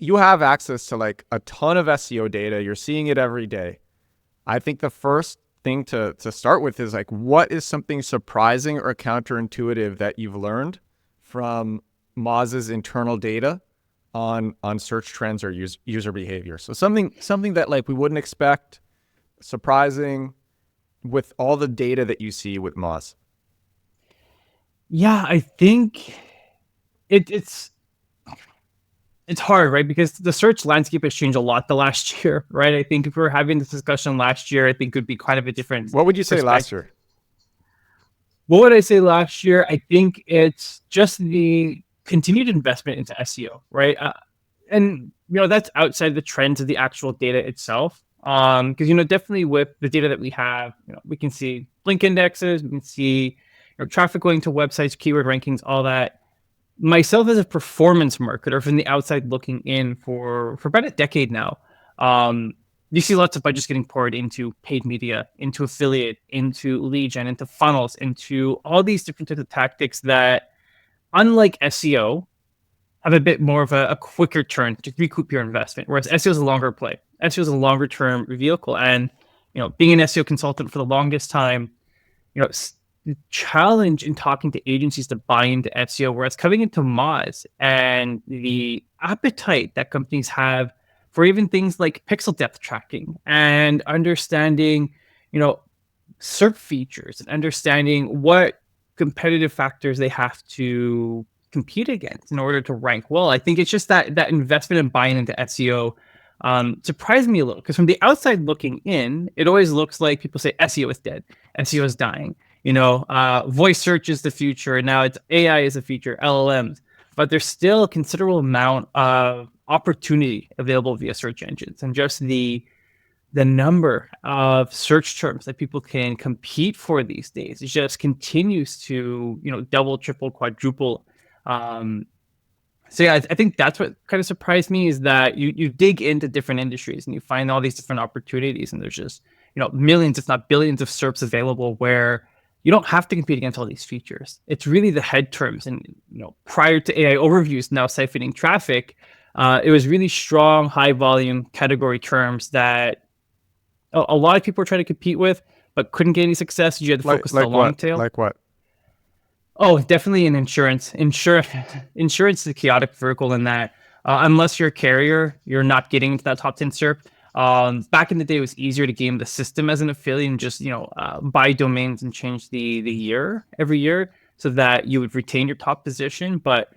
you have access to like a ton of SEO data. You're seeing it every day. I think the first thing to start with is like, what is something surprising or counterintuitive that you've learned from Moz's internal data on search trends or user behavior? So something that like we wouldn't expect, surprising, with all the data that you see with Moz. Yeah, I think it's hard, right? Because the search landscape has changed a lot the last year, right? I think if we were having this discussion last year, I think it would be kind of a different What would you say last perspective. year? What would I say last year? I think it's just the continued investment into SEO, right? And that's outside the trends of the actual data itself. Because definitely with the data that we have, we can see link indexes, we can see traffic going to websites, keyword rankings, all that. Myself as a performance marketer from the outside looking in for about a decade now, you see lots of budgets getting poured into paid media, into affiliate, into lead gen, into funnels, into all these different types of tactics that, unlike SEO, have a bit more of a quicker turn to recoup your investment, whereas SEO is a longer play. SEO is a longer term vehicle. And, being an SEO consultant for the longest time, the challenge in talking to agencies to buy into SEO, whereas coming into Moz and the appetite that companies have for even things like pixel depth tracking and understanding, SERP features and understanding what competitive factors they have to compete against in order to rank well. I think it's just that investment in buying into SEO surprised me a little, because from the outside looking in, it always looks like people say SEO is dead, SEO is dying. Voice search is the future, and now it's AI is the future, LLMs. But there's still a considerable amount of opportunity available via search engines, and just the number of search terms that people can compete for these days, it just continues to double, triple, quadruple. Um, so yeah, I think that's what kind of surprised me, is that you dig into different industries and you find all these different opportunities, and there's just millions, if not billions, of SERPs available where you don't have to compete against all these features. It's really the head terms, and prior to AI overviews now siphoning traffic, it was really strong, high volume category terms that a lot of people were trying to compete with, but couldn't get any success. You had to focus on the Like long what? tail. Like what? Oh, definitely in insurance. Insurance is a chaotic vertical in that, unless you're a carrier, you're not getting into that top 10 SERP. Back in the day, it was easier to game the system as an affiliate and just buy domains and change the year every year so that you would retain your top position. But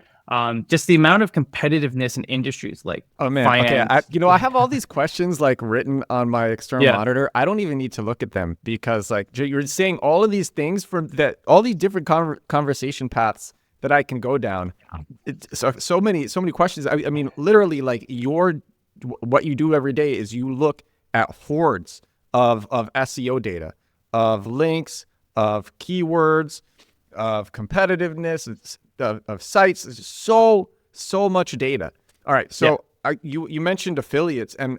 just the amount of competitiveness in industries like Oh man. Okay. finance. I have all these questions like written on my external Yeah. monitor. I don't even need to look at them because like you're saying all of these things from that, all these different conversation paths that I can go down. It's so many questions. I mean, literally, like what you do every day is you look at hordes of SEO data, of links, of keywords, of competitiveness, of sites. There's just so much data. All right, Yeah. so you mentioned affiliates, and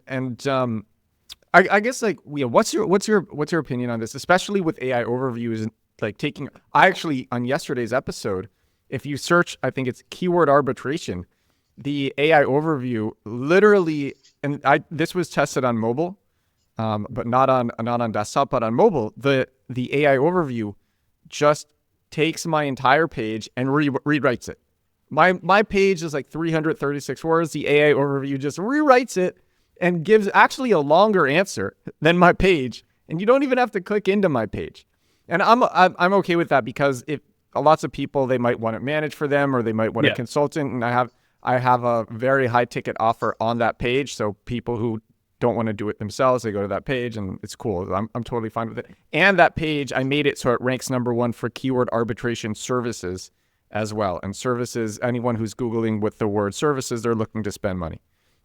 I guess like what's your opinion on this, especially with AI overviews and like taking. I actually on yesterday's episode, if you search, I think it's keyword arbitration, the AI overview literally, and this was tested on mobile, but not on desktop, but on mobile. The AI overview just takes my entire page and rewrites it. My page is like 336 words. The AI overview just rewrites it and gives actually a longer answer than my page, and you don't even have to click into my page. And I'm okay with that because if lots of people, they might want it managed for them, or they might want a Yeah. consultant, and I have a very high ticket offer on that page, so people who don't want to do it themselves, they go to that page, and it's cool. I'm totally fine with it. And that page, I made it so it ranks #1 for keyword arbitration services as well. And services, anyone who's Googling with the word services, they're looking to spend money.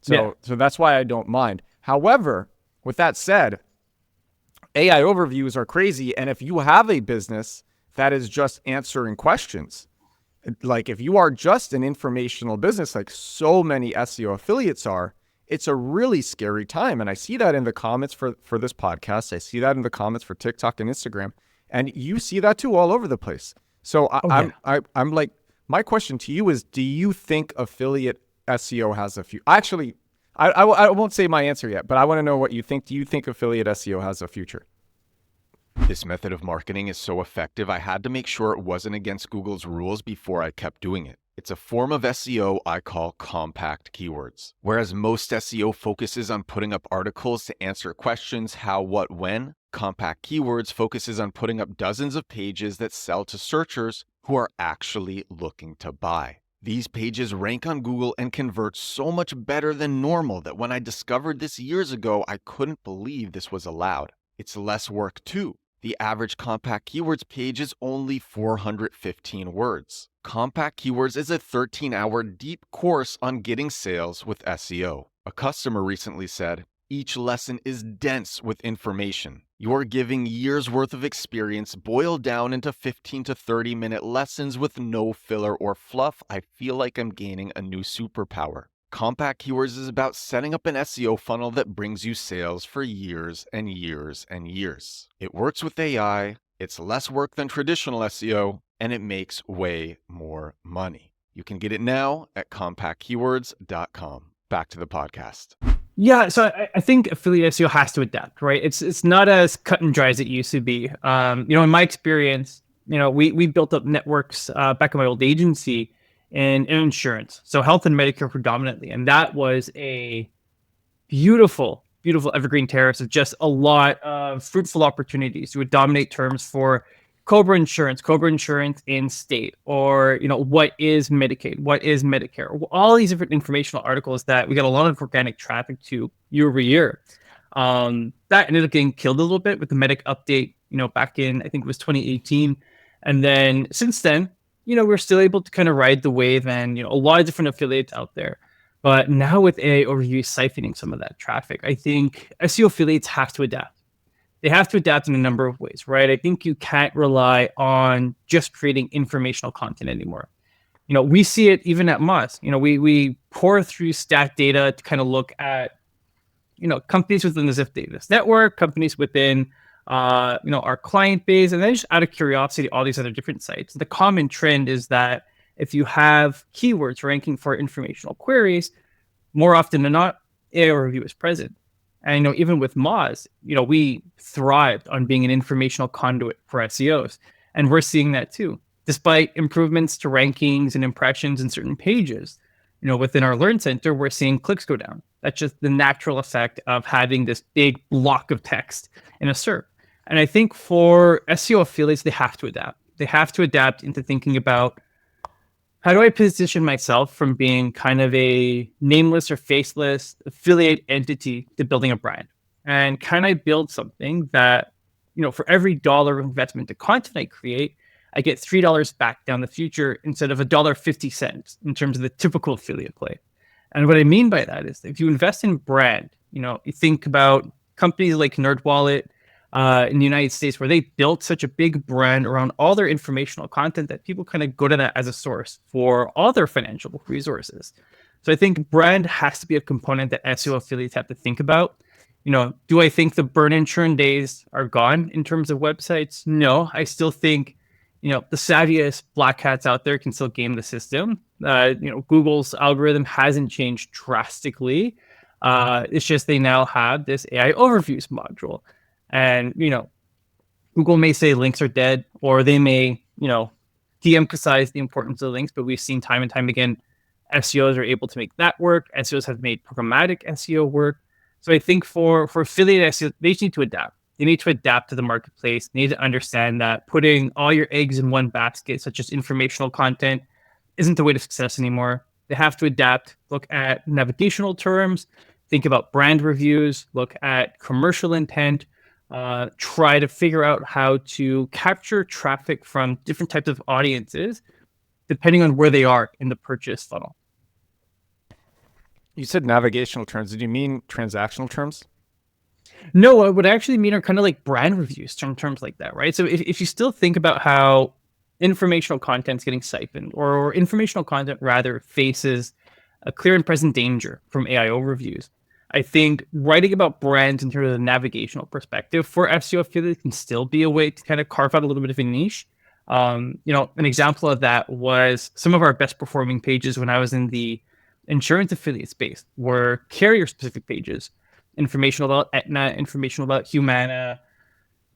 Yeah. So that's why I don't mind. However, with that said, AI overviews are crazy. And if you have a business that is just answering questions, like if you are just an informational business, like so many SEO affiliates are, it's a really scary time. And I see that in the comments for this podcast. I see that in the comments for TikTok and Instagram. And you see that too all over the place. So Oh yeah. I'm like, my question to you is, do you think affiliate SEO has a future? Actually, I won't say my answer yet, but I want to know what you think. Do you think affiliate SEO has a future? This method of marketing is so effective, I had to make sure it wasn't against Google's rules before I kept doing it. It's a form of SEO I call compact keywords. Whereas most SEO focuses on putting up articles to answer questions how, what, when, compact keywords focuses on putting up dozens of pages that sell to searchers who are actually looking to buy. These pages rank on Google and convert so much better than normal that when I discovered this years ago, I couldn't believe this was allowed. It's less work too. The average compact keywords page is only 415 words. Compact Keywords is a 13-hour deep course on getting sales with SEO. A customer recently said, "Each lesson is dense with information. You're giving years worth of experience boiled down into 15 to 30-minute lessons with no filler or fluff. I feel like I'm gaining a new superpower." Compact Keywords is about setting up an SEO funnel that brings you sales for years and years and years. It works with AI, it's less work than traditional SEO, and it makes way more money. You can get it now at compactkeywords.com. Back to the podcast. Yeah, so I think affiliate SEO has to adapt, right? It's not as cut and dry as it used to be. In my experience, we built up networks back in my old agency in insurance, so health and Medicare predominantly, and that was a beautiful, beautiful evergreen terrace of just a lot of fruitful opportunities. You would dominate terms for Cobra insurance in state, or what is Medicaid, what is Medicare, all these different informational articles that we got a lot of organic traffic to year over year. That ended up getting killed a little bit with the Medic update, back in, I think it was 2018. And then since then, we're still able to kind of ride the wave, and a lot of different affiliates out there. But now with AI overview siphoning some of that traffic, I think SEO affiliates have to adapt. They have to adapt in a number of ways, right? I think you can't rely on just creating informational content anymore. We see it even at Moz. We pour through stat data to kind of look at, companies within the Ziff Davis network, companies within, our client base, and then just out of curiosity, all these other different sites. The common trend is that if you have keywords ranking for informational queries, more often than not, AI overview is present. And even with Moz, we thrived on being an informational conduit for SEOs, and we're seeing that too. Despite improvements to rankings and impressions in certain pages, within our Learn Center, we're seeing clicks go down. That's just the natural effect of having this big block of text in a SERP. And I think for SEO affiliates, they have to adapt. They have to adapt into thinking about, how do I position myself from being kind of a nameless or faceless affiliate entity to building a brand? And can I build something that, for every dollar of investment to content I create, I get $3 back down the future instead of $1.50 in terms of the typical affiliate play. And what I mean by that is, if you invest in brand, you think about companies like NerdWallet in the United States, where they built such a big brand around all their informational content that people kind of go to that as a source for all their financial resources. So I think brand has to be a component that SEO affiliates have to think about. Do I think the burn and churn days are gone in terms of websites? No, I still think, the savviest black hats out there can still game the system. Google's algorithm hasn't changed drastically. It's just they now have this AI overviews module. And, Google may say links are dead, or they may, de-emphasize the importance of links, but we've seen time and time again, SEOs are able to make that work. SEOs have made programmatic SEO work. So I think for affiliate SEO, they just need to adapt. They need to adapt to the marketplace. They need to understand that putting all your eggs in one basket, such as informational content, isn't the way to success anymore. They have to adapt, look at navigational terms, think about brand reviews, look at commercial intent, try to figure out how to capture traffic from different types of audiences, depending on where they are in the purchase funnel. You said navigational terms. Did you mean transactional terms? No, what I would actually mean are kind of like brand reviews, terms like that, right? So if you still think about how informational content is getting siphoned, or informational content rather faces a clear and present danger from AI overviews, I think writing about brands in terms of the navigational perspective for SEO affiliates can still be a way to kind of carve out a little bit of a niche. An example of that was some of our best performing pages when I was in the insurance affiliate space were carrier specific pages, information about Aetna, information about Humana,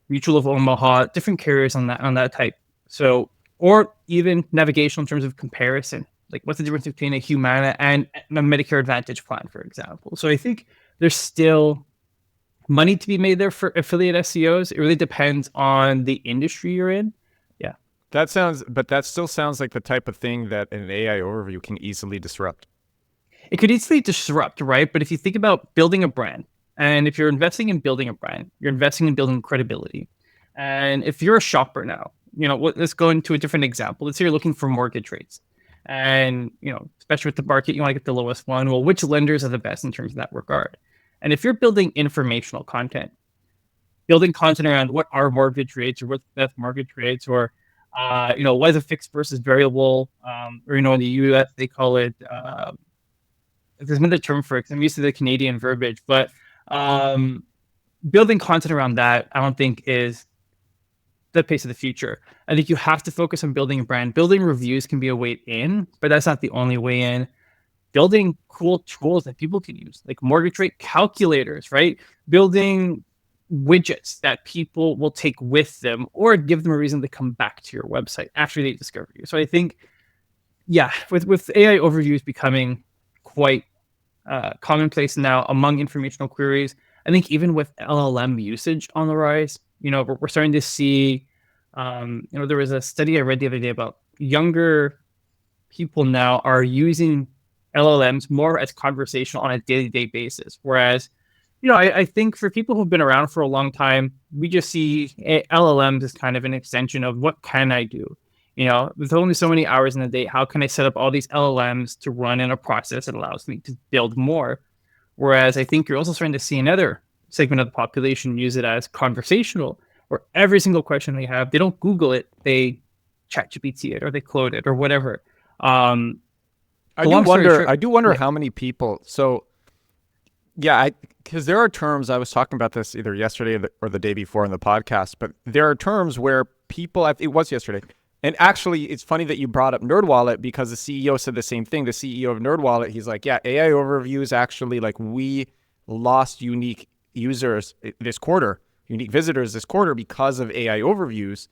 Mutual of Omaha, different carriers on that type. So, or even navigation in terms of comparison, like what's the difference between a Humana and a Medicare Advantage plan, for example. So I think there's still money to be made there for affiliate SEOs. It really depends on the industry you're in. Yeah. That still sounds like the type of thing that an AI overview can easily disrupt. It could easily disrupt, right? But if you think about building a brand, and if you're investing in building a brand, you're investing in building credibility. And if you're a shopper now, let's go into a different example. Let's say you're looking for mortgage rates. And, especially with the market, you want to get the lowest one. Well, which lenders are the best in terms of that regard? And if you're building informational content, building content around what are mortgage rates or what's the best mortgage rates, or, what is a fixed versus variable, or, in the US, they call it, there's another term for it. I'm used to the Canadian verbiage, but building content around that, I don't think is the pace of the future. I think you have to focus on building a brand. Building reviews can be a way in, but that's not the only way in. Building cool tools that people can use, like mortgage rate calculators, right? Building widgets that people will take with them or give them a reason to come back to your website after they discover you. So I think, yeah, with AI overviews becoming quite commonplace now among informational queries, I think even with LLM usage on the rise, we're starting to see, there was a study I read the other day about younger people now are using LLMs more as conversational on a day-to-day basis. Whereas, I think for people who've been around for a long time, we just see LLMs as kind of an extension of what can I do? With only so many hours in a day, how can I set up all these LLMs to run in a process that allows me to build more? Whereas I think you're also starting to see another segment of the population use it as conversational, where every single question they have, they don't Google it, they ChatGPT it or they Claude it or whatever. I do wonder how many people. So, yeah, because there are terms. I was talking about this either yesterday or the day before in the podcast, but there are terms where people. It was yesterday, and actually, it's funny that you brought up NerdWallet because the CEO said the same thing. The CEO of NerdWallet, he's like, yeah, AI overviews actually, like, we lost unique users this quarter, unique visitors this quarter because of AI overviews.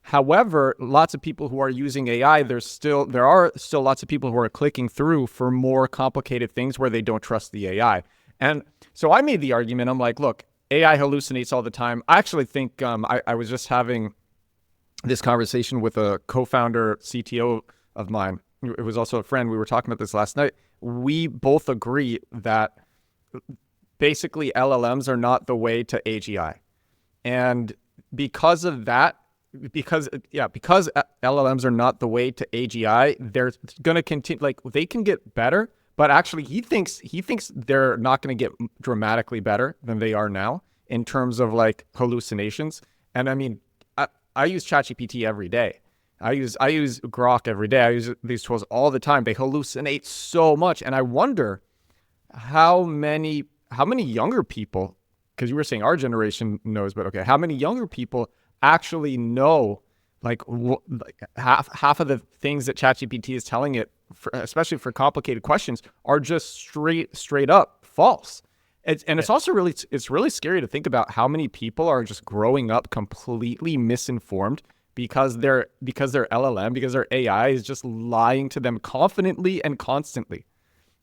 However, lots of people who are using AI, there are still lots of people who are clicking through for more complicated things where they don't trust the AI. And so I made the argument, I'm like, look, AI hallucinates all the time. I actually think I was just having this conversation with a co-founder CTO of mine. It was also a friend. We were talking about this last night. We both agree that basically LLMs are not the way to AGI. And because of that, because LLMs are not the way to AGI, they're going to continue, like, they can get better, but actually he thinks they're not going to get dramatically better than they are now in terms of like hallucinations. And I mean, I use ChatGPT every day. I use Grok every day. I use these tools all the time. They hallucinate so much. And I wonder how many younger people, because you were saying our generation knows, but okay, how many younger people actually know like half of the things that ChatGPT is telling it, especially for complicated questions, are just straight up false. It's also really scary to think about how many people are just growing up completely misinformed because their LLM, because their AI is just lying to them confidently and constantly.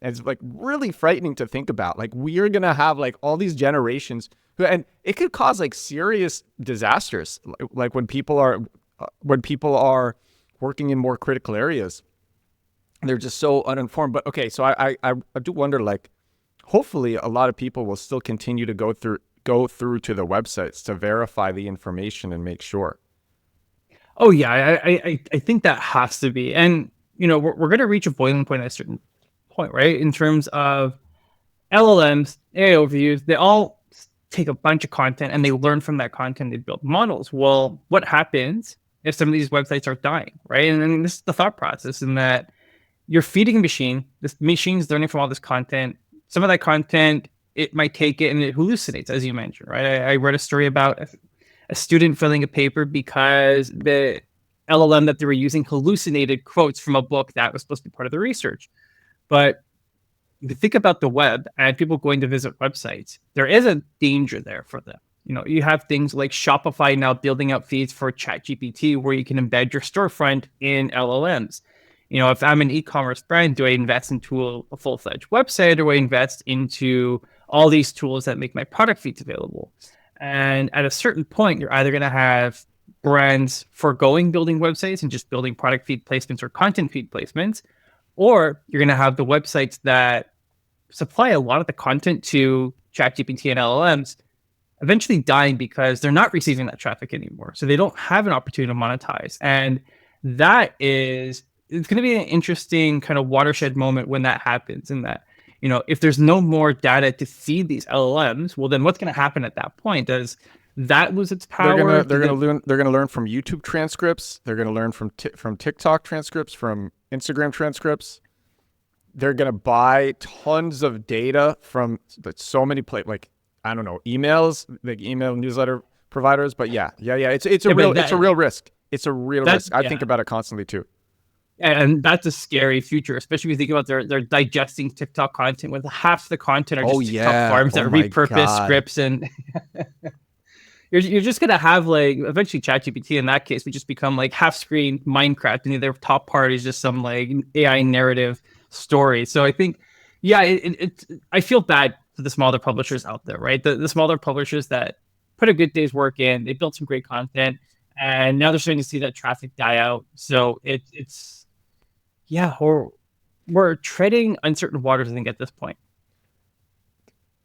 And it's like really frightening to think about. Like, we are gonna have like all these generations, and it could cause like serious disasters. Like when people are working in more critical areas, they're just so uninformed. But okay, so I do wonder, like, hopefully a lot of people will still continue to go through to the websites to verify the information and make sure. Oh yeah, I think that has to be, and we're going to reach a boiling point at a certain point, right? In terms of LLMs, AI overviews, they all take a bunch of content and they learn from that content. They build models. Well, what happens if some of these websites are dying, right? And then this is the thought process in that you're feeding a machine. This machine's learning from all this content. Some of that content, it might take it and it hallucinates, as you mentioned, right? I read a story about a student filling a paper because the LLM that they were using hallucinated quotes from a book that was supposed to be part of the research. But if you think about the web and people going to visit websites, there is a danger there for them. You have things like Shopify now building out feeds for ChatGPT where you can embed your storefront in LLMs. If I'm an e-commerce brand, do I invest into a full-fledged website, or do I invest into all these tools that make my product feeds available? And at a certain point, you're either going to have brands foregoing building websites and just building product feed placements or content feed placements, or you're going to have the websites that supply a lot of the content to ChatGPT and LLMs eventually dying because they're not receiving that traffic anymore. So they don't have an opportunity to monetize. And it's going to be an interesting kind of watershed moment when that happens. And that, if there's no more data to feed these LLMs, well, then what's going to happen at that point? Does that lose its power? They're going to learn from YouTube transcripts. They're going to learn from TikTok transcripts, from Instagram transcripts. They're going to buy tons of data from so many I don't know, emails, like email newsletter providers. But yeah. It's a real risk. It's a real risk. I think about it constantly too. And that's a scary future, especially if you think about they're digesting TikTok content, with half the content are just TikTok farms that repurpose scripts, and you're just gonna have eventually ChatGPT in that case would just become like half screen Minecraft, and their top part is just some AI narrative story. So I think, I feel bad for the smaller publishers out there, right? The smaller publishers that put a good day's work in, they built some great content, and now they're starting to see that traffic die out. So we're treading uncertain waters, I think, at this point.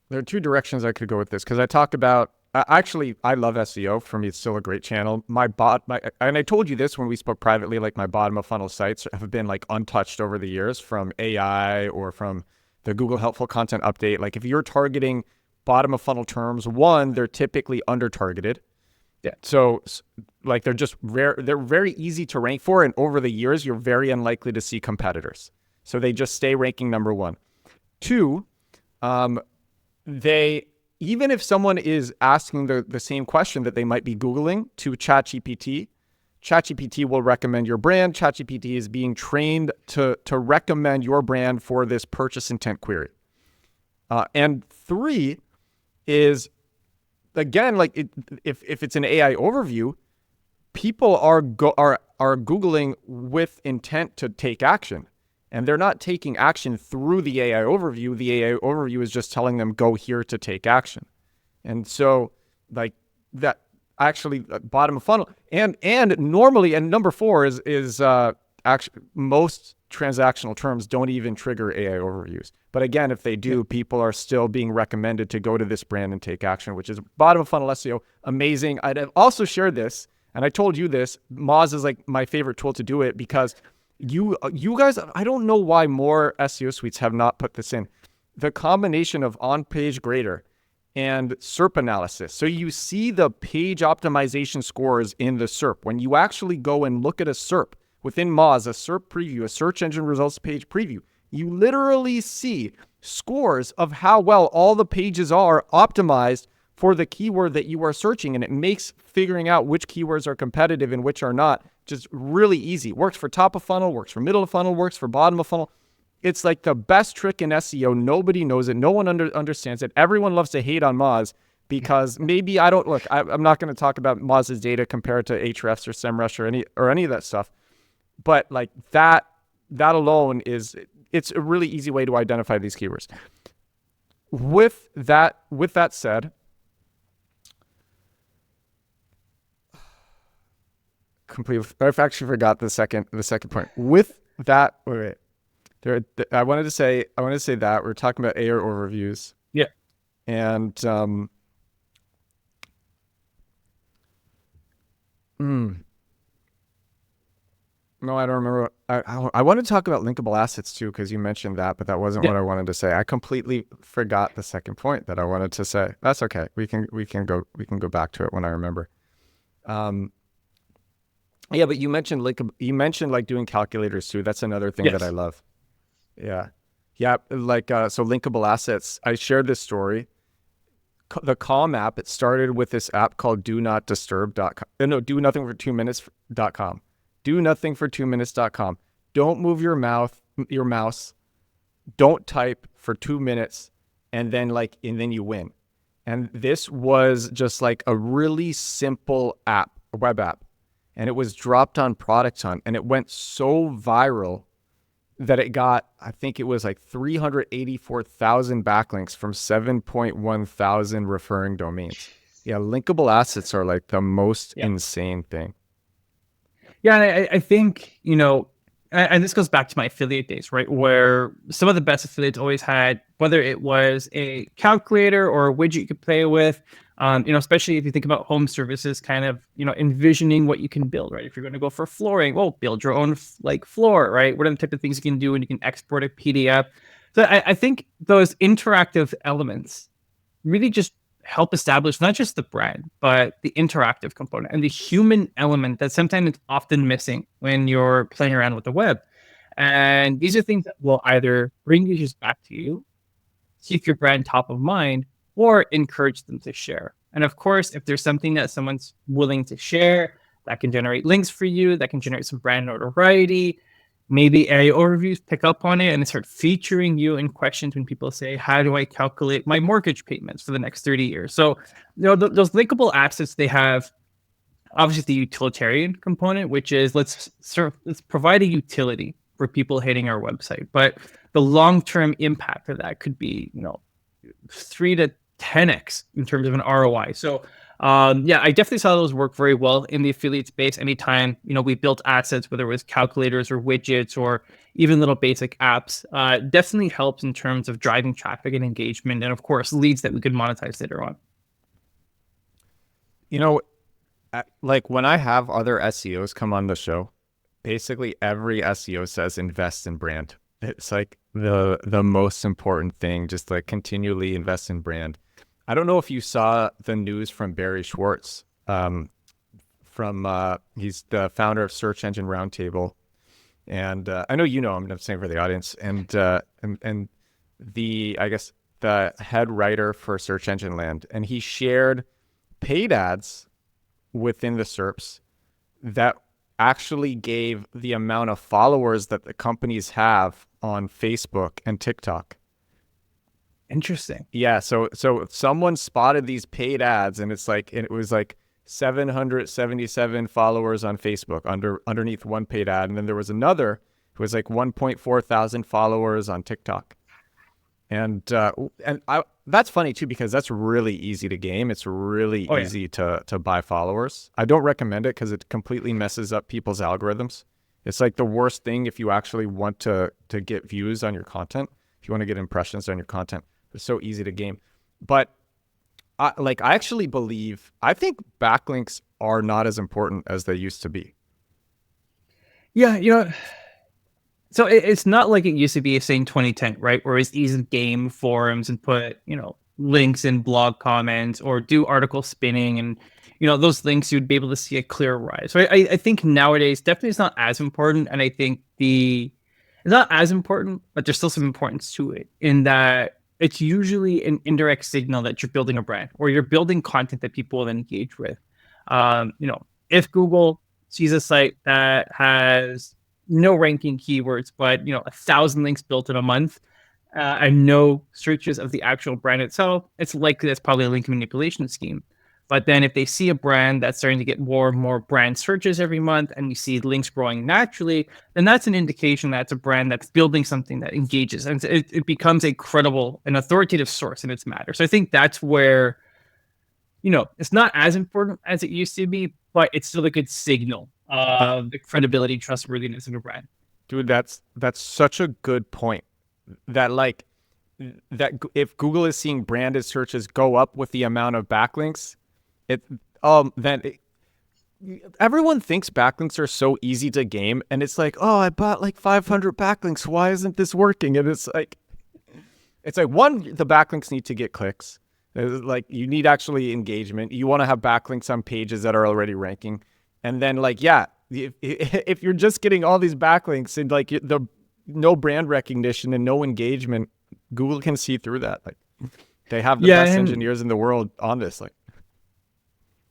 There are two directions I could go with this, because I talk about, actually, I love SEO. For me, it's still a great channel. And I told you this when we spoke privately, my bottom of funnel sites have been untouched over the years from AI or from the Google Helpful Content Update. If you're targeting bottom of funnel terms, one, they're typically under targeted. Yeah. So they're just rare. They're very easy to rank for. And over the years, you're very unlikely to see competitors. So they just stay ranking number one. Two, even if someone is asking the same question that they might be Googling to ChatGPT, ChatGPT will recommend your brand. ChatGPT is being trained to recommend your brand for this purchase intent query. And three is, again, if it's an AI overview, people are Googling with intent to take action, and they're not taking action through the AI overview. The AI overview is just telling them go here to take action. And so that actually bottom of funnel and normally, and number four is actually most transactional terms don't even trigger AI overviews. But again, if they do, people are still being recommended to go to this brand and take action, which is bottom of funnel SEO. Amazing. I'd have also shared this, and I told you this, Moz is my favorite tool to do it, because you guys, I don't know why more SEO suites have not put this in. The combination of on-page grader and SERP analysis. So you see the page optimization scores in the SERP. When you actually go and look at a SERP within Moz, a SERP preview, a search engine results page preview, you literally see scores of how well all the pages are optimized for the keyword that you are searching. And it makes figuring out which keywords are competitive and which are not just really easy. Works for top of funnel, works for middle of funnel, works for bottom of funnel. It's the best trick in SEO. Nobody knows it. No one understands it. Everyone loves to hate on Moz because maybe I'm not going to talk about Moz's data compared to Ahrefs or SEMrush or any of that stuff. But that alone it's a really easy way to identify these keywords. With that said, I've actually forgot the second point. With that, wait. I wanted to say that we're talking about AI overviews. Yeah. And no, I don't remember. I wanted to talk about linkable assets too, because you mentioned that, but that wasn't what I wanted to say. I completely forgot the second point that I wanted to say. That's okay. We can go back to it when I remember. Yeah, but you mentioned doing calculators too. That's another thing that I love. Yeah. So linkable assets. I shared this story. The Calm app, it started with this app called do nothing for 2minutes.com. Do nothing for 2minutes.com. Don't move your mouse don't type for 2 minutes, and then you win. And this was just like a really simple app, a web app, and it was dropped on Product Hunt, and it went so viral that it got, I think it was like 384,000 backlinks from 7.1 thousand referring domains. Yeah, linkable assets are like the most insane thing. Yeah, and I think, and this goes back to my affiliate days, right? Where some of the best affiliates always had, whether it was a calculator or a widget you could play with, especially if you think about home services, kind of, envisioning what you can build, right? If you're going to go for flooring, well, build your own floor, right? What are the type of things you can do, and you can export a PDF. So I think those interactive elements really just help establish not just the brand, but the interactive component and the human element that sometimes it's often missing when you're playing around with the web. And these are things that will either bring users back to you, keep your brand top of mind, or encourage them to share. And of course, if there's something that someone's willing to share, that can generate links for you, that can generate some brand notoriety. Maybe AI overviews pick up on it and start featuring you in questions when people say, how do I calculate my mortgage payments for the next 30 years? So, those linkable assets, they have obviously the utilitarian component, which is let's provide a utility for people hitting our website. But the long-term impact of that could be, 3 to 10x in terms of an ROI. So, I definitely saw those work very well in the affiliate space. Anytime, we built assets, whether it was calculators or widgets or even little basic apps, definitely helps in terms of driving traffic and engagement. And of course, leads that we could monetize later on. Like when I have other SEOs come on the show, basically every SEO says invest in brand. It's like the most important thing, just like continually invest in brand. I don't know if you saw the news from Barry Schwartz. He's the founder of Search Engine Roundtable, and I know him. I'm saying for the audience, and the head writer for Search Engine Land, and he shared paid ads within the SERPs that actually gave the amount of followers that the companies have on Facebook and TikTok. Interesting. Yeah, so someone spotted these paid ads, and it was like 777 followers on Facebook underneath one paid ad, and then there was another who was like 1.4 thousand followers on TikTok. And that's funny too, because that's really easy to game. It's really easy to buy followers. I don't recommend it because it completely messes up people's algorithms. It's like the worst thing if you actually want to get views on your content, if you want to get impressions on your content. It's so easy to game. But I think backlinks are not as important as they used to be. Yeah, so it's not like it used to be, say, in 2010, right? Where it's easy to game forums and put, links in blog comments or do article spinning, and, those links, you'd be able to see a clear rise. So I think nowadays, definitely it's not as important. And I think it's not as important, but there's still some importance to it in that it's usually an indirect signal that you're building a brand or you're building content that people will engage with. If Google sees a site that has no ranking keywords, but 1,000 links built in a month, and no searches of the actual brand itself, it's likely that's probably a link manipulation scheme. But then if they see a brand that's starting to get more and more brand searches every month, and you see links growing naturally, then that's an indication that it's a brand that's building something that engages, and it becomes a credible and authoritative source in its matter. So I think that's where, it's not as important as it used to be, but it's still a good signal of the credibility, trustworthiness of a brand. Dude, that's such a good point. That if Google is seeing branded searches go up with the amount of backlinks, everyone thinks backlinks are so easy to game, and it's like, oh, I bought like 500 backlinks. Why isn't this working? And it's like one, the backlinks need to get clicks. Like you need actually engagement. You want to have backlinks on pages that are already ranking. And then if you're just getting all these backlinks and like no brand recognition and no engagement, Google can see through that. Like they have the best engineers in the world on this.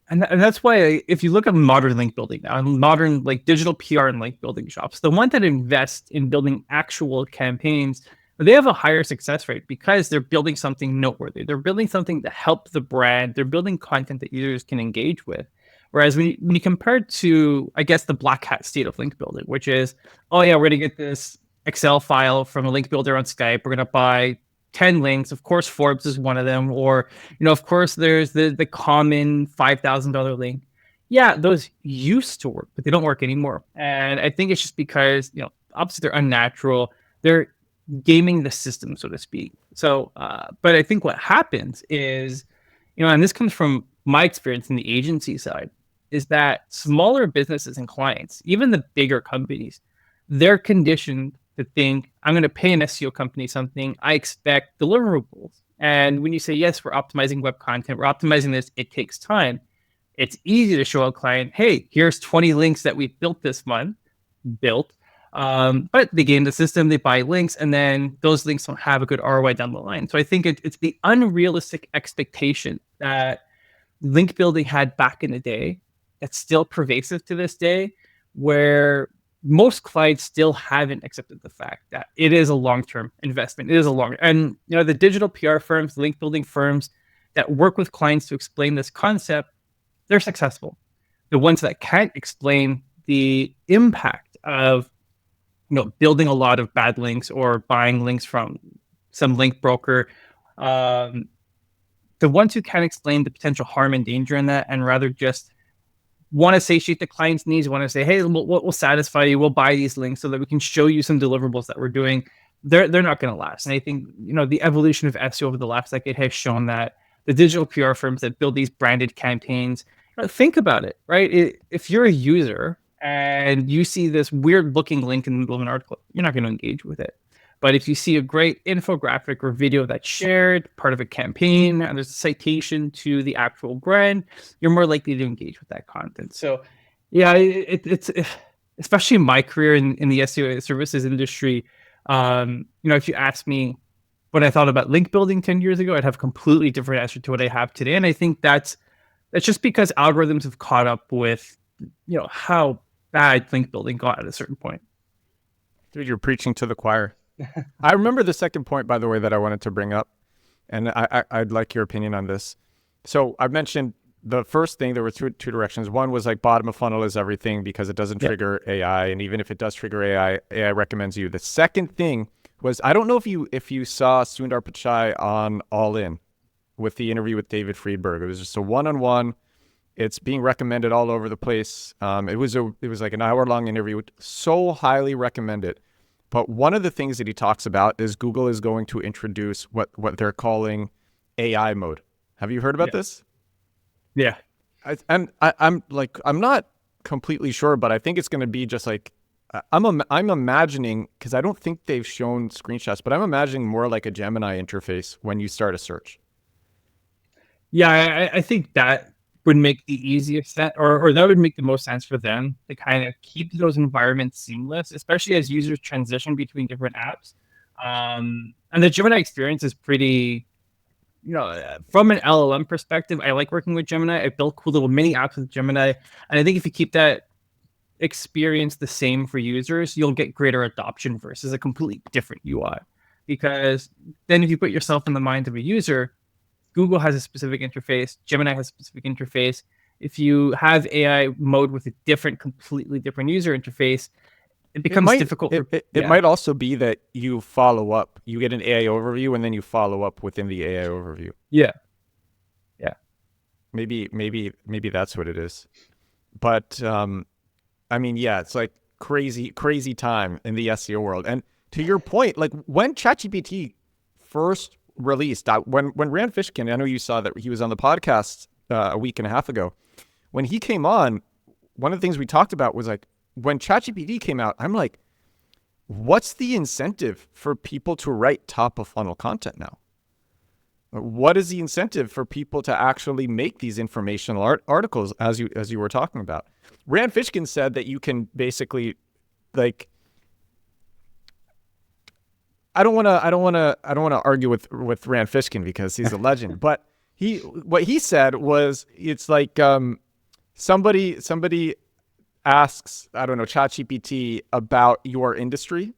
And that's why if you look at modern link building now, and modern digital PR and link building shops, the one that invest in building actual campaigns, but they have a higher success rate because they're building something noteworthy. They're building something to help the brand. They're building content that users can engage with. Whereas when you compare it to, I guess, the black hat state of link building, which is, oh yeah, we're going to get this Excel file from a link builder on Skype. We're going to buy 10 links. Of course, Forbes is one of them. Or, of course, there's the common $5,000 link. Yeah, those used to work, but they don't work anymore. And I think it's just because, obviously they're unnatural. They're gaming the system, so to speak. So, but I think what happens is, and this comes from my experience in the agency side, is that smaller businesses and clients, even the bigger companies, they're conditioned to think, I'm going to pay an SEO company something, I expect deliverables. And when you say, yes, we're optimizing web content, we're optimizing this, it takes time. It's easy to show a client, hey, here's 20 links that we built this month, but they game the system, they buy links, and then those links don't have a good ROI down the line. So I think it's the unrealistic expectation that link building had back in the day that's still pervasive to this day, where most clients still haven't accepted the fact that it is a long-term investment. It is and the digital PR firms, link building firms that work with clients to explain this concept, they're successful. The ones that can't explain the impact of building a lot of bad links or buying links from some link broker, the ones who can't explain the potential harm and danger in that, and rather just want to satiate the client's needs, want to say, hey, we'll satisfy you, we'll buy these links so that we can show you some deliverables that we're doing, they're not going to last. And I think the evolution of SEO over the last decade has shown that the digital PR firms that build these branded campaigns, think about it, right? If you're a user and you see this weird looking link in the middle of an article, you're not going to engage with it. But if you see a great infographic or video that's shared, part of a campaign, and there's a citation to the actual brand, you're more likely to engage with that content. So, yeah, it's especially in my career in the SEO services industry. If you ask me what I thought about link building 10 years ago, I'd have a completely different answer to what I have today. And I think that's just because algorithms have caught up with, how bad link building got at a certain point. Dude, you're preaching to the choir. I remember the second point, by the way, that I wanted to bring up, and I'd like your opinion on this. So I mentioned the first thing, there were two directions. One was like bottom of funnel is everything because it doesn't trigger AI, and even if it does trigger AI recommends you. The second thing was, I don't know if you saw Sundar Pichai on All In with the interview with David Friedberg. It was just a one-on-one. It's being recommended all over the place. It was like an hour-long interview. So highly recommended. But one of the things that he talks about is Google is going to introduce what they're calling AI mode. Have you heard about this? Yeah. I'm not completely sure, but I think it's going to be just like, I'm imagining, because I don't think they've shown screenshots, but I'm imagining more like a Gemini interface when you start a search. Yeah, I think that would make the easiest sense, or that would make the most sense for them to kind of keep those environments seamless, especially as users transition between different apps. And the Gemini experience is pretty, from an LLM perspective, I like working with Gemini. I built cool little mini apps with Gemini. And I think if you keep that experience the same for users, you'll get greater adoption versus a completely different UI. Because then if you put yourself in the mind of a user, Google has a specific interface, Gemini has a specific interface. If you have AI mode with a completely different user interface, it becomes difficult. It might also be that you follow up. You get an AI overview and then you follow up within the AI overview. Yeah. Maybe that's what it is. But it's like crazy time in the SEO world. And to your point, like when ChatGPT first released, when Rand Fishkin, I know you saw that he was on the podcast a week and a half ago. When he came on, one of the things we talked about was like, when ChatGPT came out, I'm like, what's the incentive for people to write top of funnel content now? What is the incentive for people to actually make these informational articles, as you were talking about? Rand Fishkin said that you can basically, like, I don't want to argue with Rand Fishkin because he's a legend, but what he said was, it's like somebody asks, I don't know, ChatGPT about your industry,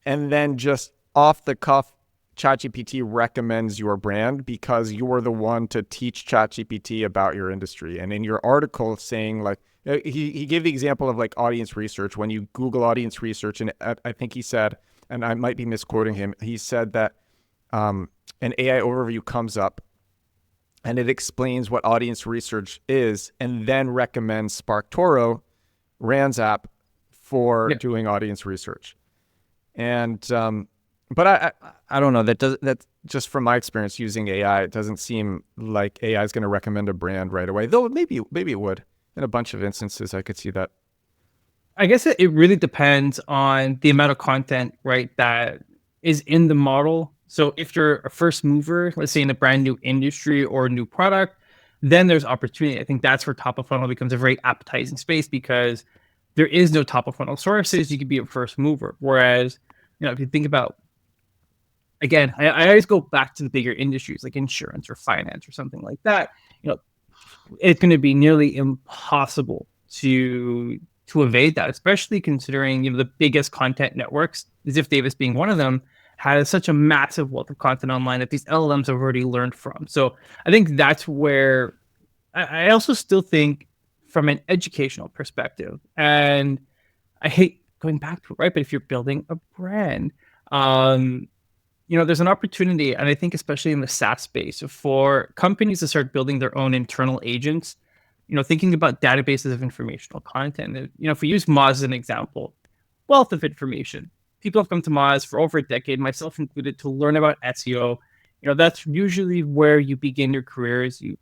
and then just off the cuff, ChatGPT recommends your brand because you're the one to teach ChatGPT about your industry. And in your article saying like, he gave the example of like audience research. When you Google audience research, and I think he said, and I might be misquoting him, he said that an AI overview comes up and it explains what audience research is and then recommends SparkToro, Rand's app, for doing audience research. And but I don't know, that just from my experience using AI, it doesn't seem like AI is going to recommend a brand right away, though maybe it would. In a bunch of instances I could see that. I guess it really depends on the amount of content, right, that is in the model. So if you're a first mover, let's say in a brand new industry or a new product, then there's opportunity. I think that's where top of funnel becomes a very appetizing space because there is no top of funnel sources. You could be a first mover. Whereas, if you think about, again, I always go back to the bigger industries like insurance or finance or something like that. It's going to be nearly impossible to evade that, especially considering the biggest content networks, Ziff Davis being one of them, has such a massive wealth of content online that these LLMs have already learned from. So I think that's where I also still think from an educational perspective, and I hate going back to it, right? But if you're building a brand, there's an opportunity, and I think especially in the SaaS space, for companies to start building their own internal agents, thinking about databases of informational content. If we use Moz as an example, wealth of information. People have come to Moz for over a decade, myself included, to learn about SEO. That's usually where you begin your careers. You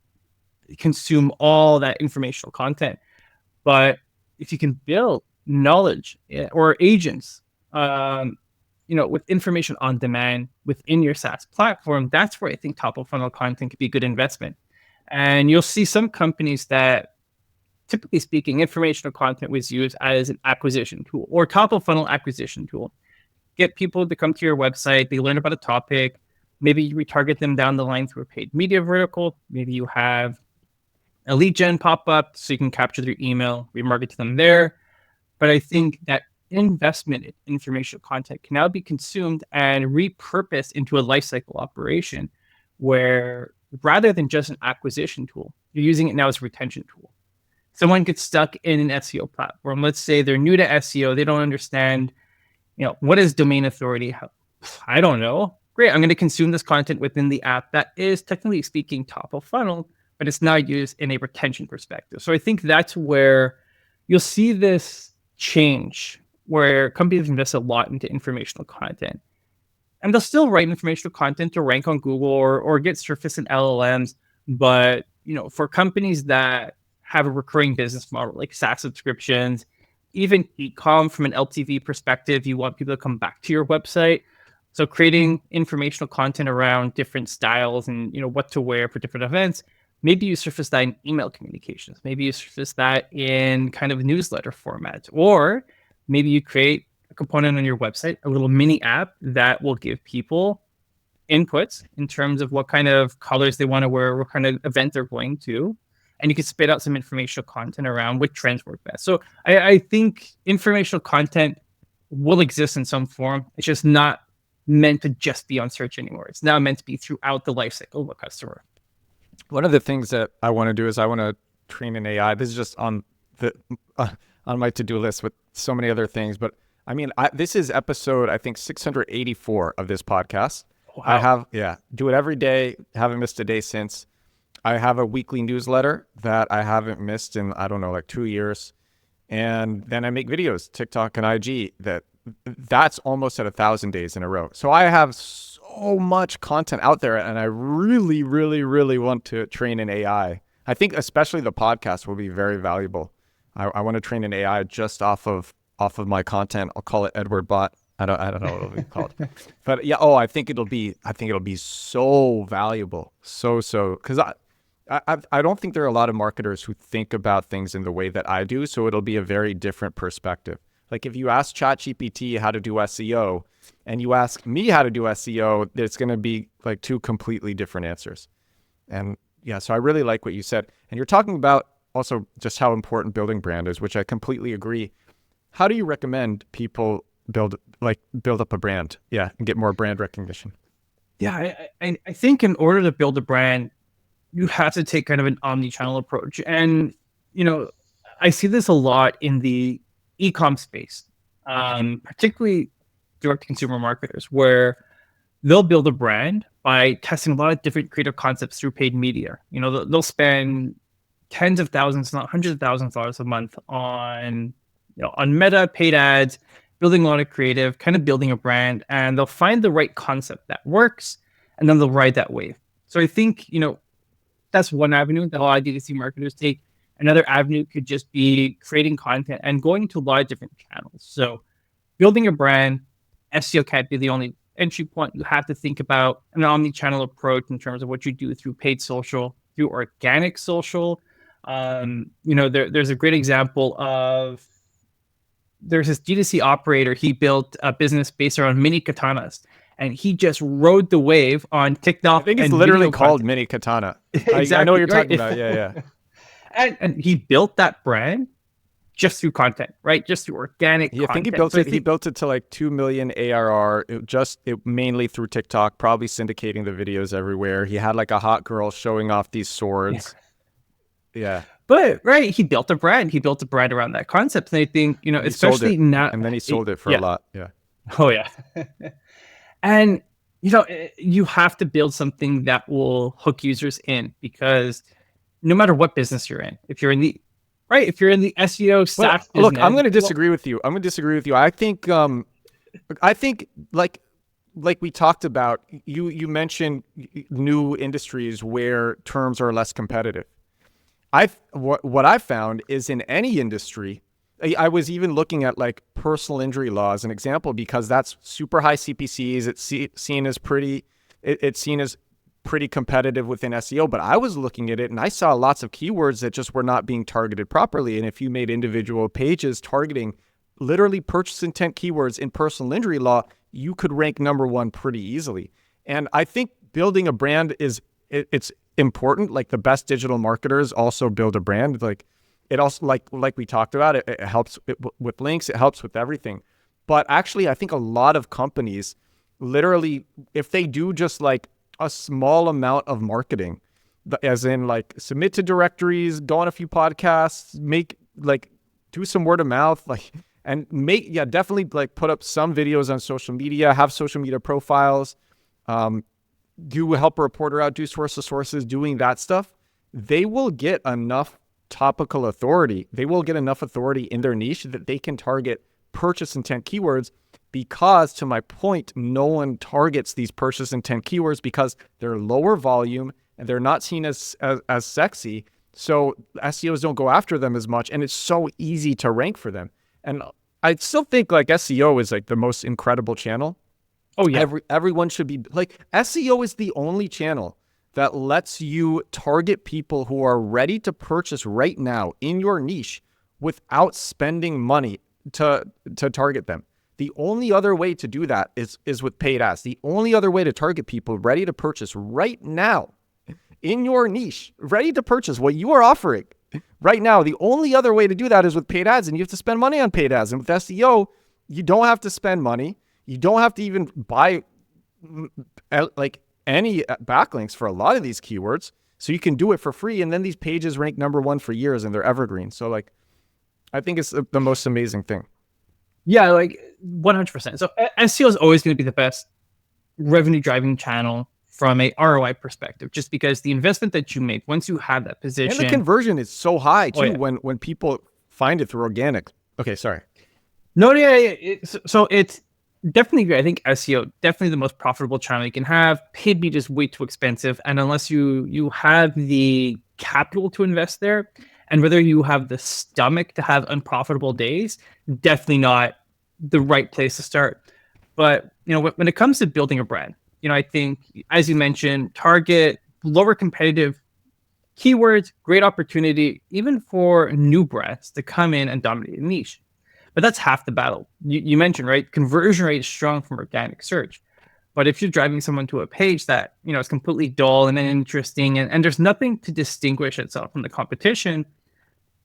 consume all that informational content. But if you can build knowledge or agents, with information on demand within your SaaS platform, that's where I think top of funnel content could be a good investment. And you'll see some companies that, typically speaking, informational content was used as an acquisition tool or top of funnel acquisition tool. Get people to come to your website, they learn about a topic, maybe you retarget them down the line through a paid media vertical, maybe you have a lead gen pop up so you can capture their email, remarket to them there. But I think that investment in informational content can now be consumed and repurposed into a lifecycle operation where rather than just an acquisition tool, you're using it now as a retention tool. Someone gets stuck in an SEO platform. Let's say they're new to SEO. They don't understand, what is domain authority? I don't know. Great. I'm going to consume this content within the app that is technically speaking top of funnel, but it's now used in a retention perspective. So I think that's where you'll see this change, where companies invest a lot into informational content. And they'll still write informational content to rank on Google or get surfaced in LLMs. But, for companies that have a recurring business model, like SaaS subscriptions, even e-com from an LTV perspective, you want people to come back to your website. So creating informational content around different styles and, what to wear for different events. Maybe you surface that in email communications. Maybe you surface that in kind of newsletter format. Or maybe you create a component on your website, a little mini app that will give people inputs in terms of what kind of colors they want to wear, what kind of event they're going to. And you can spit out some informational content around which trends work best. So I think informational content will exist in some form. It's just not meant to just be on search anymore. It's now meant to be throughout the life cycle of a customer. One of the things that I want to do is I want to train an AI. This is just on my to-do list with so many other things. But I mean, this is episode, I think, 684 of this podcast. Wow. Do it every day. Haven't missed a day since. I have a weekly newsletter that I haven't missed in, I don't know, like 2 years. And then I make videos, TikTok and IG, that's almost at 1,000 days in a row. So I have so much content out there, and I really, really, really want to train an AI. I think especially the podcast will be very valuable. I want to train an AI just off of my content. I'll call it Edward Bot. I don't know what it'll be called, but yeah. I think it'll be so valuable. Because I don't think there are a lot of marketers who think about things in the way that I do. So it'll be a very different perspective. Like if you ask ChatGPT how to do SEO and you ask me how to do SEO, it's going to be like two completely different answers. And yeah, so I really like what you said. And you're talking about also just how important building brand is, which I completely agree. How do you recommend people build up a brand, and get more brand recognition. Yeah, I think in order to build a brand, you have to take kind of an omni-channel approach. And, I see this a lot in the e-com space, particularly direct consumer marketers, where they'll build a brand by testing a lot of different creative concepts through paid media. They'll spend tens of thousands, not hundreds of thousands of dollars a month on Meta paid ads, building a lot of creative, kind of building a brand, and they'll find the right concept that works, and then they'll ride that wave. So I think, that's one avenue that a lot of D2C marketers take. Another avenue could just be creating content and going to a lot of different channels. So building a brand, SEO can't be the only entry point. You have to think about an omni-channel approach in terms of what you do through paid social, through organic social. There's a great example of, there's this D2C operator. He built a business based around mini katanas, and he just rode the wave on TikTok. I think it's literally called Mini Katana. Exactly, I know what you're talking about. Yeah. And he built that brand just through content, right? Just through organic content. I think he built it. He built it to like 2 million ARR. It mainly through TikTok, probably syndicating the videos everywhere. He had like a hot girl showing off these swords. Yeah. But right, he built a brand. He built a brand around that concept. And I think, especially now, and then he sold it for a lot. Yeah. Oh yeah. And you have to build something that will hook users in, because no matter what business you're in, if you're in the SEO SaaS business, look, I'm going to disagree with you. I think like we talked about, you mentioned new industries where terms are less competitive. What I found is in any industry, I was even looking at like personal injury law as an example, because that's super high CPCs. It's seen as pretty competitive within SEO. But I was looking at it and I saw lots of keywords that just were not being targeted properly. And if you made individual pages targeting literally purchase intent keywords in personal injury law, you could rank number one pretty easily. And I think building a brand it's important. Like the best digital marketers also build a brand. Like it also, like we talked about, it helps with links. It helps with everything. But actually, I think a lot of companies literally, if they do just like a small amount of marketing, as in like submit to directories, go on a few podcasts, do some word of mouth, and definitely like put up some videos on social media, have social media profiles, do help a reporter out, do source of sources, doing that stuff, they will get enough topical authority. They will get enough authority in their niche that they can target purchase intent keywords, because to my point, no one targets these purchase intent keywords because they're lower volume and they're not seen as sexy. So SEOs don't go after them as much, and it's so easy to rank for them. And I still think like SEO is like the most incredible channel. Oh yeah. Everyone should be like, SEO is the only channel that lets you target people who are ready to purchase right now in your niche without spending money to target them. The only other way to do that is with paid ads. The only other way to target people ready to purchase right now in your niche, ready to purchase what you are offering right now, the only other way to do that is with paid ads, and you have to spend money on paid ads. And with SEO, you don't have to spend money. You don't have to even buy like any backlinks for a lot of these keywords. So you can do it for free. And then these pages rank number one for years and they're evergreen. So like, I think it's the most amazing thing. Yeah, like 100%. So SEO is always going to be the best revenue driving channel from a ROI perspective, just because the investment that you make once you have that position, and the conversion is so high too. When people find it through organic. Okay, sorry. No, yeah. So it's definitely, I think SEO definitely the most profitable channel you can have. Paid media is way too expensive, and unless you have the capital to invest there, and whether you have the stomach to have unprofitable days, definitely not the right place to start. But when it comes to building a brand, I think, as you mentioned, target lower competitive keywords, great opportunity, even for new brands to come in and dominate a niche. But that's half the battle. You mentioned, right? Conversion rate is strong from organic search. But if you're driving someone to a page that, is completely dull and uninteresting, and there's nothing to distinguish itself from the competition,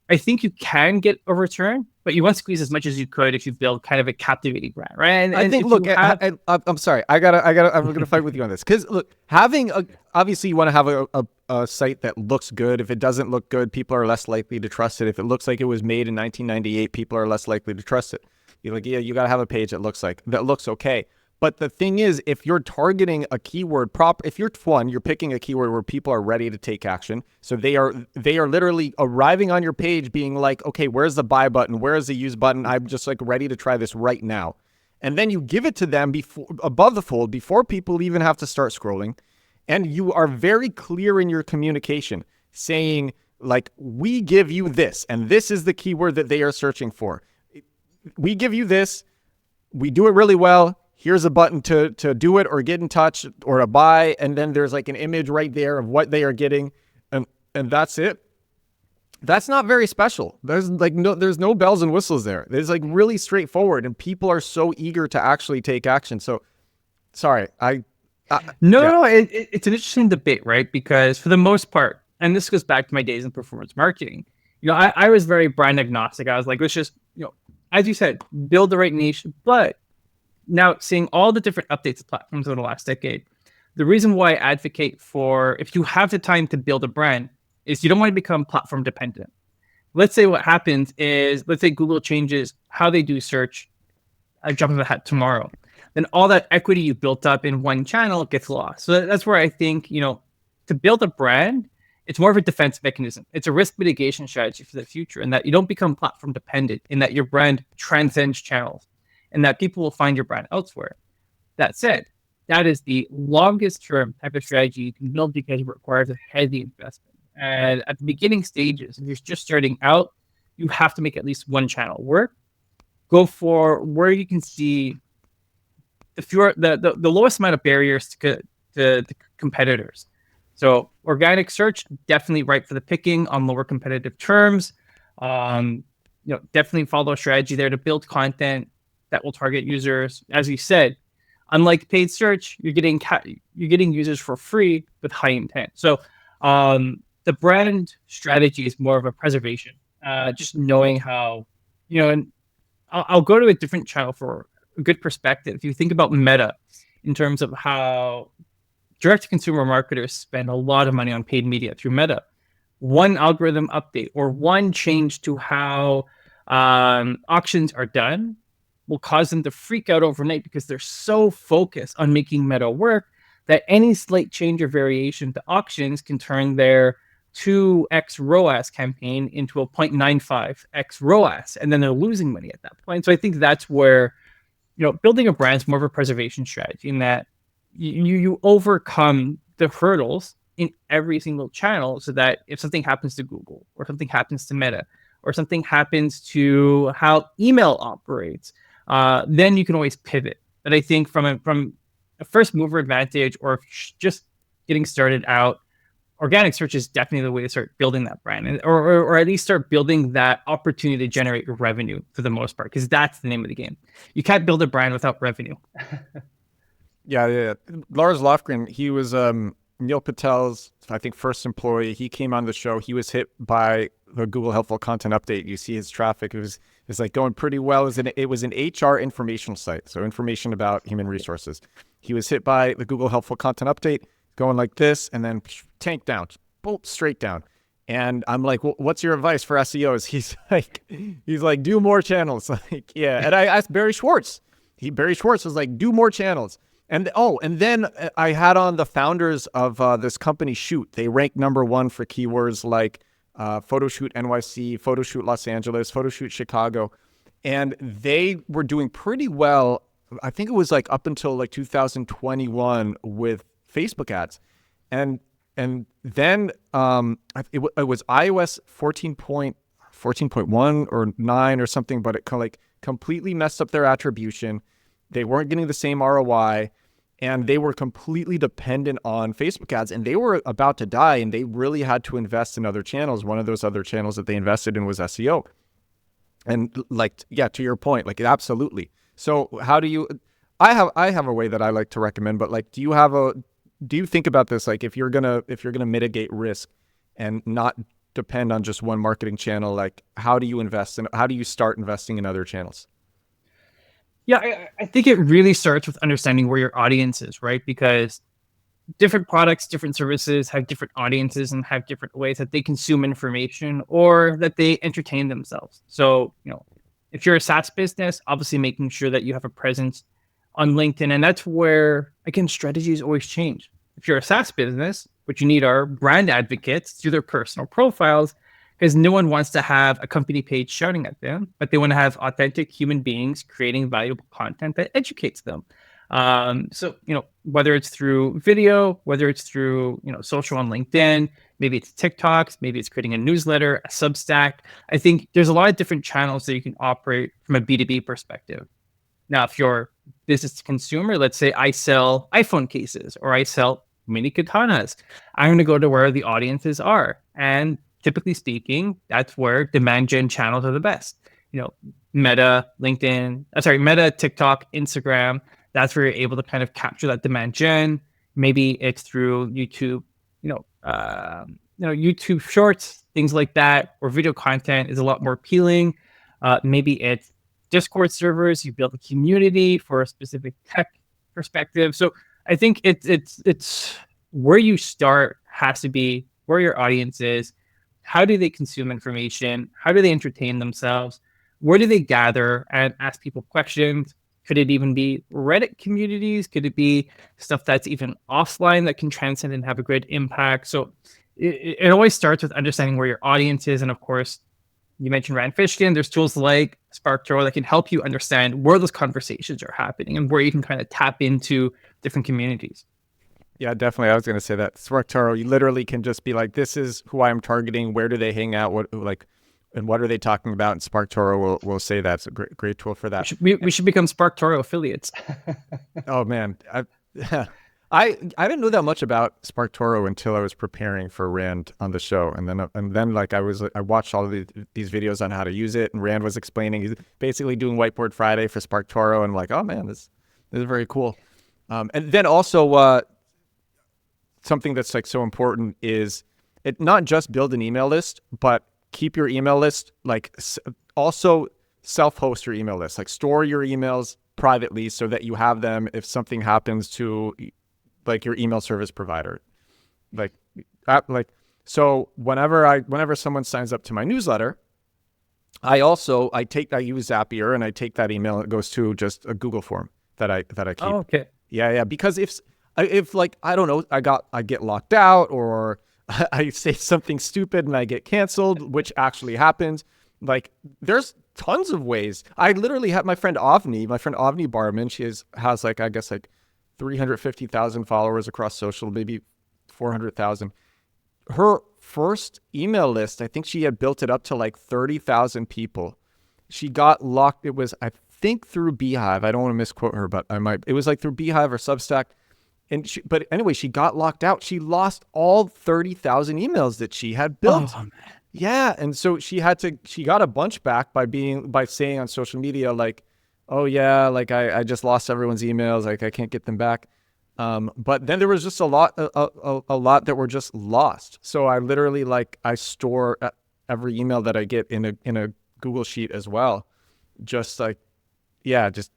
I think you can get a return, but you want to squeeze as much as you could if you build kind of a captivating brand, right? I think, look, I'm sorry. I'm going to fight with you on this. Because, look, obviously you want to have a site that looks good. If it doesn't look good, people are less likely to trust it. If it looks like it was made in 1998, people are less likely to trust it. You're like, yeah, you got to have a page that looks okay. But the thing is, if you're targeting a keyword if you're picking a keyword where people are ready to take action. So they are literally arriving on your page being like, okay, where's the buy button? Where's the use button? I'm just like ready to try this right now. And then you give it to them above the fold before people even have to start scrolling. And you are very clear in your communication saying like, we give you this, and this is the keyword that they are searching for. We give you this. We do it really well. Here's a button to do it or get in touch or to buy. And then there's like an image right there of what they are getting. And that's it. That's not very special. There's no bells and whistles there. It's like really straightforward, and people are so eager to actually take action. So sorry, No, it's an interesting debate, right? Because for the most part, and this goes back to my days in performance marketing, I was very brand agnostic. I was like, let's just, as you said, build the right niche. But now seeing all the different updates of platforms over the last decade, the reason why I advocate for, if you have the time to build a brand, is you don't want to become platform dependent. Let's say what happens is, let's say Google changes how they do search, I jump in the hat tomorrow. Then all that equity you built up in one channel gets lost. So that's where I think, to build a brand, it's more of a defense mechanism. It's a risk mitigation strategy for the future, and that you don't become platform dependent, in that your brand transcends channels, and that people will find your brand elsewhere. That said, that is the longest term type of strategy you can build because it requires a heavy investment. And at the beginning stages, if you're just starting out, you have to make at least one channel work. Go for where you can see the lowest amount of barriers to competitors. So organic search, definitely right for the picking on lower competitive terms. Definitely follow a strategy there to build content that will target users. As you said, unlike paid search, you're getting users for free with high intent. So the brand strategy is more of a preservation, just knowing how, and I'll go to a different channel for a good perspective. If you think about Meta in terms of how direct-to-consumer marketers spend a lot of money on paid media through Meta, one algorithm update or one change to how auctions are done will cause them to freak out overnight because they're so focused on making Meta work that any slight change or variation to auctions can turn their 2x ROAS campaign into a 0.95x ROAS, and then they're losing money at that point. So I think that's where, building a brand is more of a preservation strategy, in that you overcome the hurdles in every single channel, so that if something happens to Google or something happens to Meta or something happens to how email operates, then you can always pivot. But I think from a first mover advantage, or just getting started out, organic search is definitely the way to start building that brand, or at least start building that opportunity to generate revenue for the most part, because that's the name of the game. You can't build a brand without revenue. Yeah. Lars Lofgren, he was Neil Patel's, I think, first employee. He came on the show. He was hit by the Google Helpful Content Update. You see his traffic. It was like going pretty well. It was an HR informational site, so information about human resources. He was hit by the Google Helpful Content Update, going like this, and then tank down, bolt straight down. And I'm like, well, what's your advice for SEOs? He's like, do more channels. Like, yeah. And I asked Barry Schwartz. Barry Schwartz was like, do more channels. And then I had on the founders of this company, Shoot. They ranked #1 for keywords like photo shoot NYC, photo shoot Los Angeles, photo shoot Chicago. And they were doing pretty well. I think it was like up until like 2021 with Facebook ads. And then it was iOS 14.1 or 9 or something, but it completely messed up their attribution. They weren't getting the same ROI, and they were completely dependent on Facebook ads, and they were about to die, and they really had to invest in other channels. One of those other channels that they invested in was SEO. And to your point, absolutely. So how do you, I have a way that I like to recommend, but do you think about this? Like if you're going to mitigate risk and not depend on just one marketing channel? Like, how do you invest and how do you start investing in other channels? Yeah, I think it really starts with understanding where your audience is, right? Because different products, different services have different audiences and have different ways that they consume information or that they entertain themselves. So, if you're a SaaS business, obviously making sure that you have a presence on LinkedIn. And that's where, again, strategies always change. If you're a SaaS business, what you need are brand advocates through their personal profiles, because no one wants to have a company page shouting at them, but they want to have authentic human beings creating valuable content that educates them. So, whether it's through video, whether it's through, social on LinkedIn, maybe it's TikToks, maybe it's creating a newsletter, a Substack. I think there's a lot of different channels that you can operate from a B2B perspective. Now, if you're business to consumer, let's say I sell iPhone cases or I sell mini katanas, I'm going to go to where the audiences are. And typically speaking, that's where demand gen channels are the best. Meta, Meta, TikTok, Instagram. That's where you're able to kind of capture that demand gen. Maybe it's through YouTube, YouTube Shorts, things like that, where video content is a lot more appealing. Maybe it's Discord servers. You build a community for a specific tech perspective. So I think it's where you start has to be where your audience is. How do they consume information? How do they entertain themselves? Where do they gather and ask people questions? Could it even be Reddit communities? Could it be stuff that's even offline that can transcend and have a great impact? So it always starts with understanding where your audience is. And of course, you mentioned Rand Fishkin. There's tools like SparkToro that can help you understand where those conversations are happening and where you can kind of tap into different communities. Yeah, definitely. I was going to say that SparkToro, you literally can just be like, this is who I'm targeting. Where do they hang out? And what are they talking about? And SparkToro will say that's a great tool for that. We should become SparkToro affiliates. Oh man, I didn't know that much about SparkToro until I was preparing for Rand on the show, and then like I watched all of these videos on how to use it, and Rand was explaining he's basically doing Whiteboard Friday for SparkToro, and I'm like, oh man, this is very cool. And then also something that's like so important is it not just build an email list, but keep your email list, like also self-host your email list, like store your emails privately so that you have them if something happens to like your email service provider. So whenever someone signs up to my newsletter, I use Zapier and I take that email, it goes to just a Google form that I keep. Oh, okay. Yeah. Because if like, I don't know, I get locked out or I say something stupid and I get canceled, which actually happens. Like there's tons of ways. I literally have my friend Avni Barman. She has like, I guess like 350,000 followers across social, maybe 400,000. Her first email list, I think she had built it up to like 30,000 people. She got locked. It was, I think through Beehive. I don't want to misquote her, but it was like through Beehive or Substack. But anyway, she got locked out. She lost all 30,000 emails that she had built. Oh, man. Yeah. And so she got a bunch back by saying on social media, like, oh yeah, like I just lost everyone's emails. Like I can't get them back. But then there was just a lot that were just lost. So I literally I store every email that I get in a Google Sheet as well. Just like, yeah, just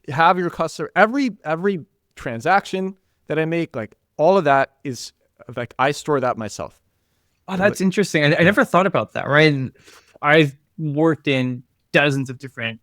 have your customer, every transaction that I make, like all of that is like, I store that myself. Oh, that's interesting. I never thought about that. Right. And I've worked in dozens of different,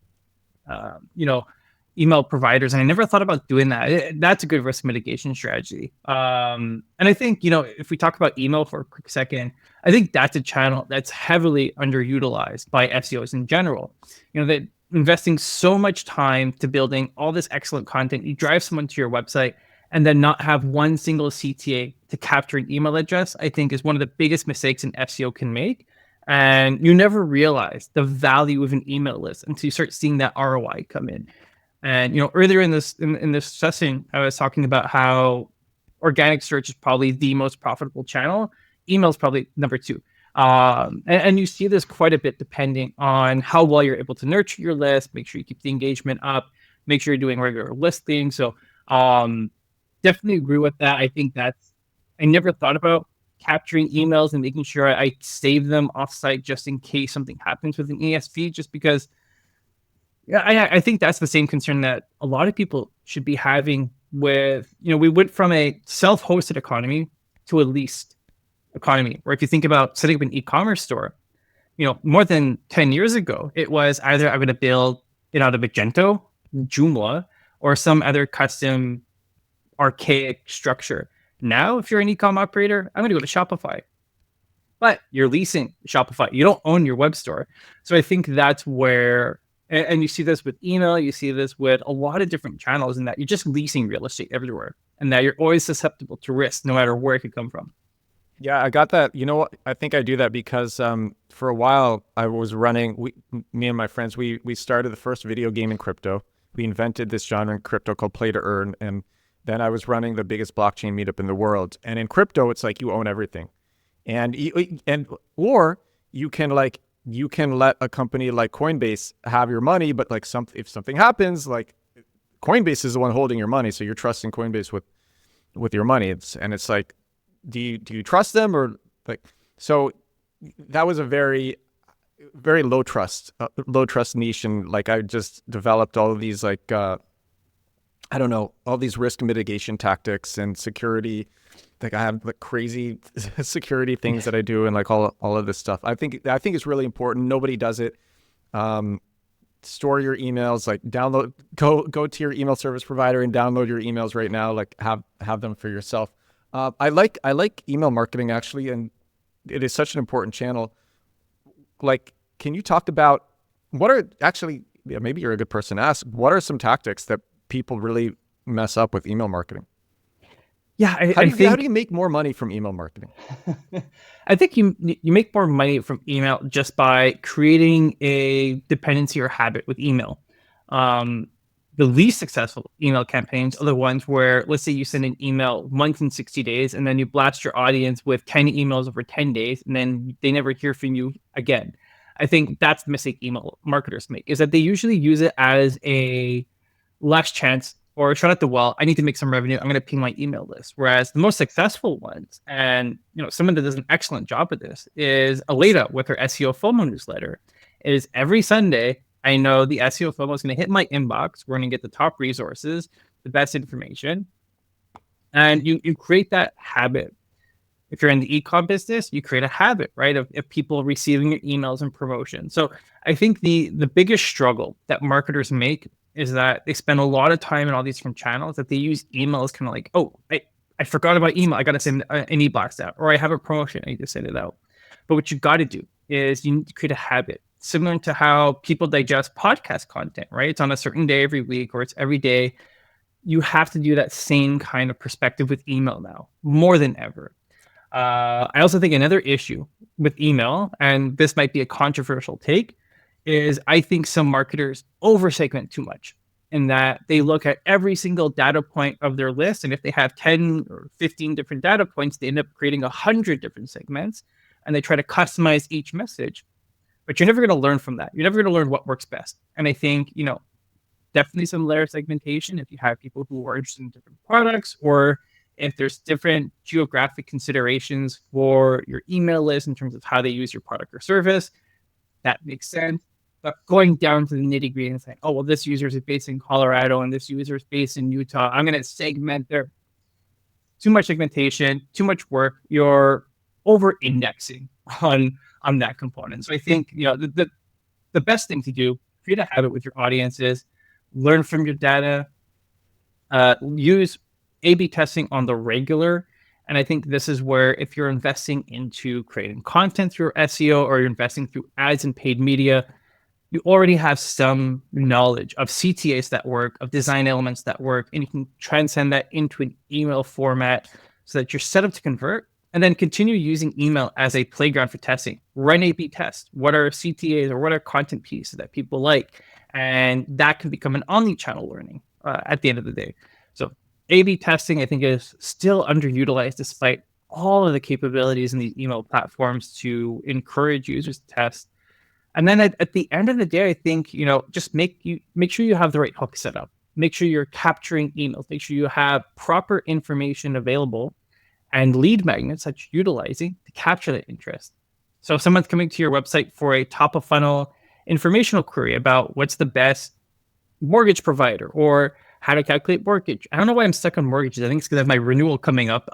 email providers, and I never thought about doing that. That's a good risk mitigation strategy. And I think, if we talk about email for a quick second, I think that's a channel that's heavily underutilized by SEOs in general. That investing so much time to building all this excellent content, you drive someone to your website and then not have one single CTA to capture an email address, I think is one of the biggest mistakes an SEO can make. And you never realize the value of an email list until you start seeing that ROI come in. And earlier in this session, I was talking about how organic search is probably the most profitable channel. Email is probably number two. And you see this quite a bit depending on how well you're able to nurture your list, make sure you keep the engagement up, make sure you're doing regular listing. So definitely agree with that. I think I never thought about capturing emails and making sure I save them offsite just in case something happens with an ESP, just because I think that's the same concern that a lot of people should be having with, we went from a self-hosted economy to a leased economy, where if you think about setting up an e-commerce store, more than 10 years ago, it was either I'm going to build it out of Magento, Joomla, or some other custom archaic structure. Now, if you're an e-com operator, I'm going to go to Shopify. But you're leasing Shopify. You don't own your web store. So I think that's where, and you see this with email, you see this with a lot of different channels, in that you're just leasing real estate everywhere, and that you're always susceptible to risk no matter where it could come from. Yeah, I got that. You know what? I think I do that because for a while I was running, me and my friends, we started the first video game in crypto. We invented this genre in crypto called play to earn. And then I was running the biggest blockchain meetup in the world. And in crypto, it's like you own everything. Or you can let a company like Coinbase have your money, but like if something happens, like Coinbase is the one holding your money. So you're trusting Coinbase with your money. It's like, do you trust them, or like, so that was a very, very low trust niche. And like, I just developed all of these, like, all these risk mitigation tactics and security. Like I have like crazy security things that I do, and like all of this stuff. I think it's really important. Nobody does it. Store your emails, like go to your email service provider and download your emails right now. Like have them for yourself. I like email marketing, actually, and it is such an important channel. Like, can you talk about maybe you're a good person to ask, what are some tactics that people really mess up with email marketing? Yeah, how do you make more money from email marketing? I think you make more money from email just by creating a dependency or habit with email. The least successful email campaigns are the ones where, let's say you send an email once in 60 days, and then you blast your audience with 10 emails over 10 days, and then they never hear from you again. I think that's the mistake email marketers make, is that they usually use it as a last chance, or shot at the well, I need to make some revenue, I'm going to ping my email list. Whereas the most successful ones, and someone that does an excellent job at this, is Aleda with her SEO FOMO newsletter. Is every Sunday, I know the SEO FOMO is going to hit my inbox. We're going to get the top resources, the best information, and you create that habit. If you're in the e-com business, you create a habit, right, of people receiving your emails and promotion. So I think the biggest struggle that marketers make is that they spend a lot of time in all these different channels, that they use email as kind of like, oh, I forgot about email, I got to send an e-blast out, or I have a promotion, I need to send it out. But what you got to do is you need to create a habit, similar to how people digest podcast content, right? It's on a certain day every week, or it's every day. You have to do that same kind of perspective with email now, more than ever. I also think another issue with email, and this might be a controversial take, is I think some marketers over-segment too much, in that they look at every single data point of their list, and if they have 10 or 15 different data points, they end up creating 100 different segments, and they try to customize each message. But you're never going to learn from that. You're never going to learn what works best. And I think, definitely some layer segmentation if you have people who are interested in different products, or if there's different geographic considerations for your email list in terms of how they use your product or service, that makes sense. But going down to the nitty gritty and saying, oh, well, this user is based in Colorado and this user is based in Utah, I'm going to segment their, too much segmentation, too much work. You're over indexing on that component. So I think, the best thing to do, create a habit with your audiences, learn from your data, use A/B testing on the regular. And I think this is where, if you're investing into creating content through SEO, or you're investing through ads and paid media, you already have some knowledge of CTAs that work, of design elements that work, and you can transcend that into an email format so that you're set up to convert, and then continue using email as a playground for testing. Run A/B tests. What are CTAs, or what are content pieces that people like? And that can become an omni-channel learning at the end of the day. So A/B testing, I think, is still underutilized despite all of the capabilities in these email platforms to encourage users to test. And then at the end of the day, I think, just make sure you have the right hook set up. Make sure you're capturing emails. Make sure you have proper information available. and lead magnets that you're utilizing to capture that interest. So if someone's coming to your website for a top of funnel informational query about what's the best mortgage provider or how to calculate mortgage. I don't know why I'm stuck on mortgages. I think it's because I have my renewal coming up.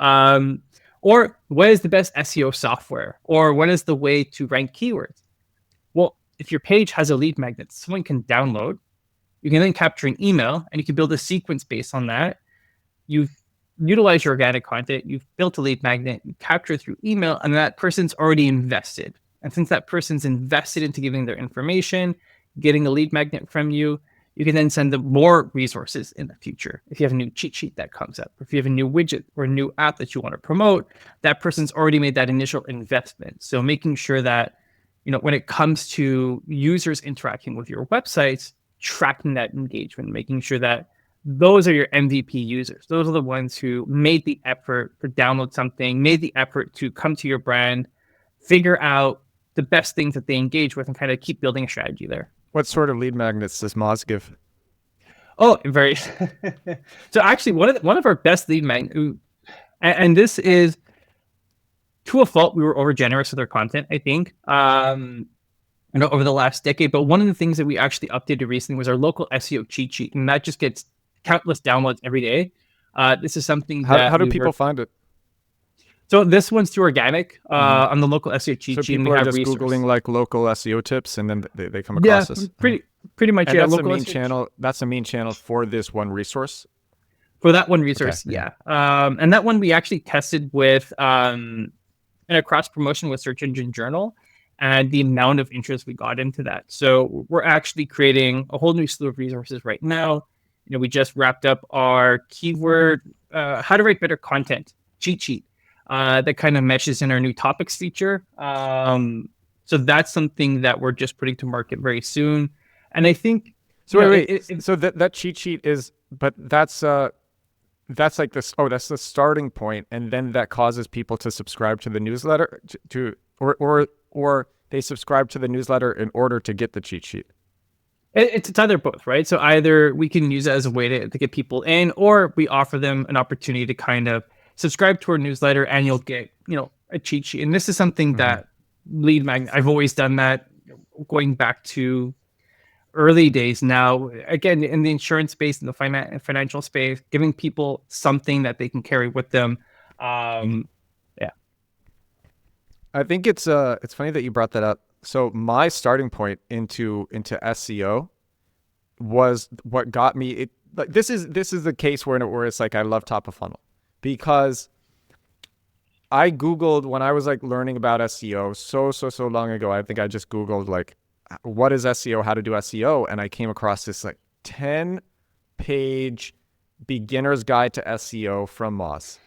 Or what is the best SEO software? Or what is the way to rank keywords? Well, if your page has a lead magnet someone can download, you can then capture an email and you can build a sequence based on that. You've utilized your organic content, you've built a lead magnet, you capture it through email, and that person's already invested. And since that person's invested into giving their information, getting a lead magnet from you, you can then send them more resources in the future. If you have a new cheat sheet that comes up, or if you have a new widget or a new app that you want to promote, that person's already made that initial investment. So making sure that, when it comes to users interacting with your websites, tracking that engagement, making sure that those are your MVP users. Those are the ones who made the effort to download something, made the effort to come to your brand, figure out the best things that they engage with, and kind of keep building a strategy there. What sort of lead magnets does Moz give? Oh, very. So actually, one of our best lead magnets, and this is to a fault, we were over generous with our content, I think, over the last decade. But one of the things that we actually updated recently was our local SEO cheat sheet, and that just gets countless downloads every day. This is something how do people find it? So this one's through organic on the local SEO cheat sheet. So people are just Googling like local SEO tips, and then they come across this. Pretty much. And yeah, that's local the main SEO channel. That's the main channel for this one resource. For that one resource, Okay. yeah. And that one we actually tested with in a cross promotion with Search Engine Journal, and the amount of interest we got into that. So we're actually creating a whole new slew of resources right now. We just wrapped up our keyword how to write better content cheat sheet that kind of meshes in our new topics feature. So that's something that we're just putting to market very soon. And I think so. So that cheat sheet is, but that's like this. Oh, that's the starting point, and then that causes people to subscribe to the newsletter or they subscribe to the newsletter in order to get the cheat sheet. It's either both, right? So either we can use it as a way to get people in, or we offer them an opportunity to kind of subscribe to our newsletter, and you'll get a cheat sheet. And this is something that lead magnet. I've always done that, going back to early days. Now, again, in the insurance space, in the financial space, giving people something that they can carry with them. I think it's funny that you brought that up. So my starting point into SEO was what got me it. Like this is the case where it's like I love top of funnel, because I Googled when I was like learning about SEO so long ago. I think I just Googled like, what is SEO, how to do SEO, and I came across this like 10-page beginner's guide to SEO from Moz.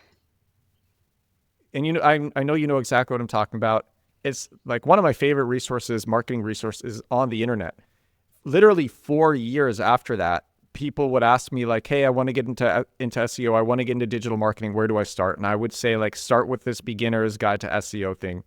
And I know you know exactly what I'm talking about. It's like one of my favorite resources, marketing resources on the internet. Literally 4 years after that, people would ask me like, hey, I want to get into SEO. I want to get into digital marketing. Where do I start? And I would say like, start with this beginner's guide to SEO thing.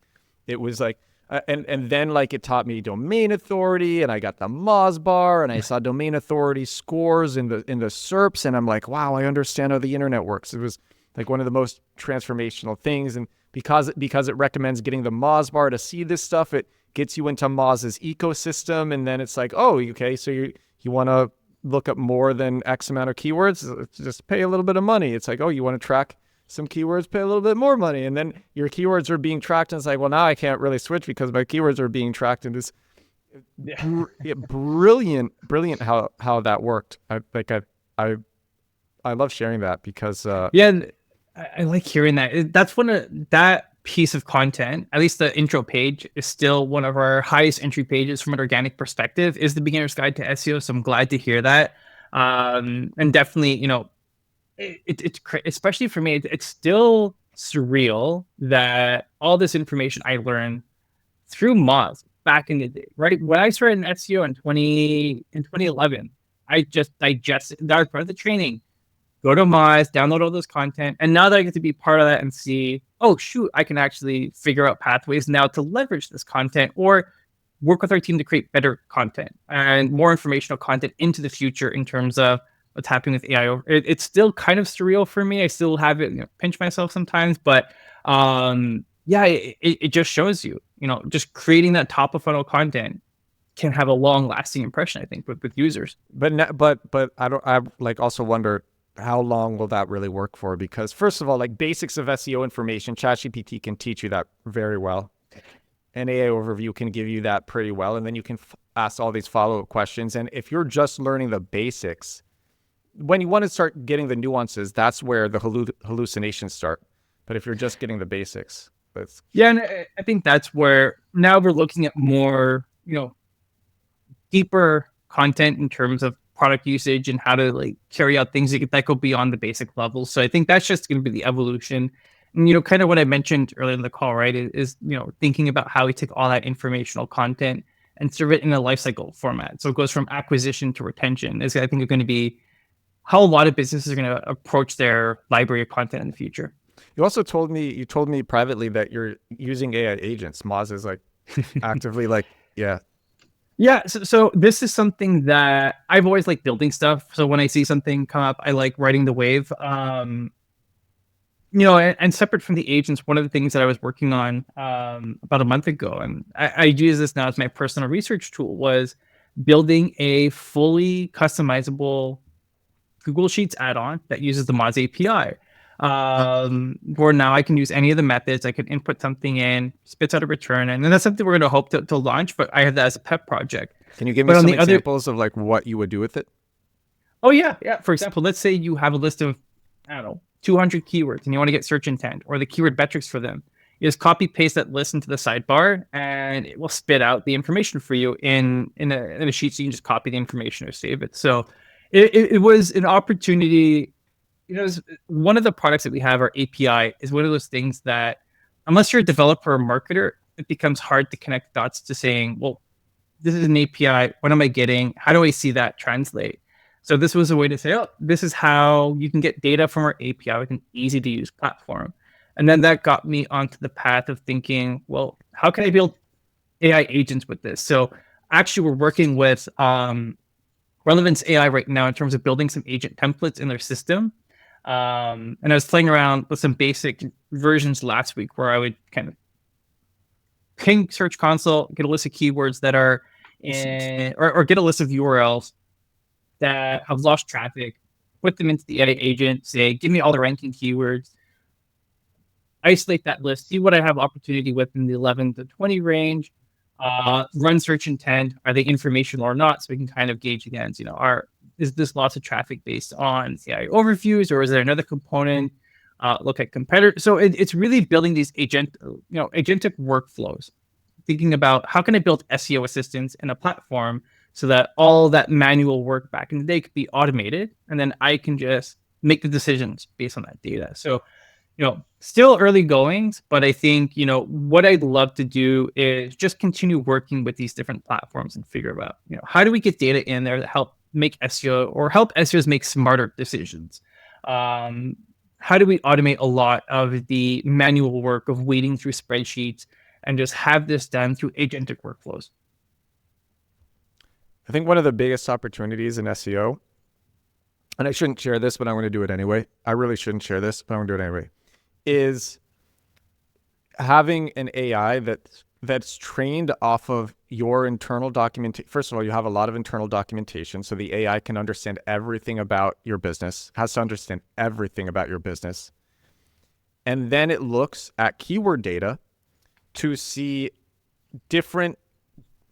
It was like, and then like it taught me domain authority, and I got the Moz bar, and I saw domain authority scores in the SERPs. And I'm like, wow, I understand how the internet works. It was like one of the most transformational things. And because it recommends getting the Moz bar to see this stuff, it gets you into Moz's ecosystem. And then it's like, oh, okay, so you want to look up more than X amount of keywords, just pay a little bit of money. It's like, oh, you want to track some keywords, pay a little bit more money. And then your keywords are being tracked. And it's like, well, now I can't really switch because my keywords are being tracked. And this brilliant how that worked. I love sharing that because I like hearing that. That's one of that piece of content, at least the intro page, is still one of our highest entry pages from an organic perspective, is the beginner's guide to SEO. So I'm glad to hear that. And definitely, it's especially for me, it's still surreal that all this information I learned through Moz back in the day, right? When I started in SEO in 2011, I just digested, that was part of the training. Go to Moz, download all this content. And now that I get to be part of that and see, oh, shoot, I can actually figure out pathways now to leverage this content or work with our team to create better content and more informational content into the future in terms of what's happening with AI. It's still kind of surreal for me. I still have it, pinch myself sometimes, but yeah, it just shows you, just creating that top of funnel content can have a long lasting impression, I think, with users. But I like also wonder how long will that really work for? Because first of all, like basics of SEO information, ChatGPT can teach you that very well. An AI overview can give you that pretty well. And then you can ask all these follow-up questions. And if you're just learning the basics, when you want to start getting the nuances, that's where the hallucinations start. But if you're just getting the basics, that's... Yeah, and I think that's where now we're looking at more, deeper content in terms of product usage and how to like carry out things that go beyond the basic levels. So I think that's just going to be the evolution. And, kind of what I mentioned earlier in the call, right, is, thinking about how we take all that informational content and serve it in a lifecycle format. So it goes from acquisition to retention. Is I think are going to be how a lot of businesses are going to approach their library of content in the future. You also told me privately that you're using AI agents. Moz is like actively like, yeah. Yeah, so this is something that I've always liked building stuff. So when I see something come up, I like riding the wave. And separate from the agents, one of the things that I was working on about a month ago, and I use this now as my personal research tool, was building a fully customizable Google Sheets add-on that uses the Moz API. Where now I can use any of the methods. I can input something in, spits out a return, and then that's something we're going to hope to launch. But I have that as a pet project. Can you give me some examples of like what you would do with it? Oh yeah. For example, let's say you have a list of 200 keywords and you want to get search intent or the keyword metrics for them. You just copy paste that list into the sidebar, and it will spit out the information for you in a sheet. So you can just copy the information or save it. So it was an opportunity. One of the products that we have, our API, is one of those things that, unless you're a developer or marketer, it becomes hard to connect dots to saying, well, this is an API. What am I getting? How do I see that translate? So this was a way to say, oh, this is how you can get data from our API with an easy to use platform. And then that got me onto the path of thinking, well, how can I build AI agents with this? So actually we're working with Relevance AI right now in terms of building some agent templates in their system. And I was playing around with some basic versions last week where I would kind of ping Search Console, get a list of keywords that are in, or get a list of URLs that have lost traffic, put them into the AI agent, say, give me all the ranking keywords, isolate that list, see what I have opportunity with in the 11 to 20 range, run search intent, are they informational or not? So we can kind of gauge against, is this lots of traffic based on AI overviews, or is there another component? Look at competitors. So it's really building these agentic workflows, thinking about how can I build SEO assistance in a platform so that all that manual work back in the day could be automated, and then I can just make the decisions based on that data. So, still early goings, but I think, what I'd love to do is just continue working with these different platforms and figure out, how do we get data in there that help make SEO or help SEOs make smarter decisions? How do we automate a lot of the manual work of wading through spreadsheets and just have this done through agentic workflows? I think one of the biggest opportunities in SEO, and I shouldn't share this, but I'm going to do it anyway. I really shouldn't share this, but I'm going to do it anyway, is having an AI that's trained off of your internal documentation. First of all, you have a lot of internal documentation, so the AI can understand everything about your business, has to understand everything about your business. And then it looks at keyword data to see different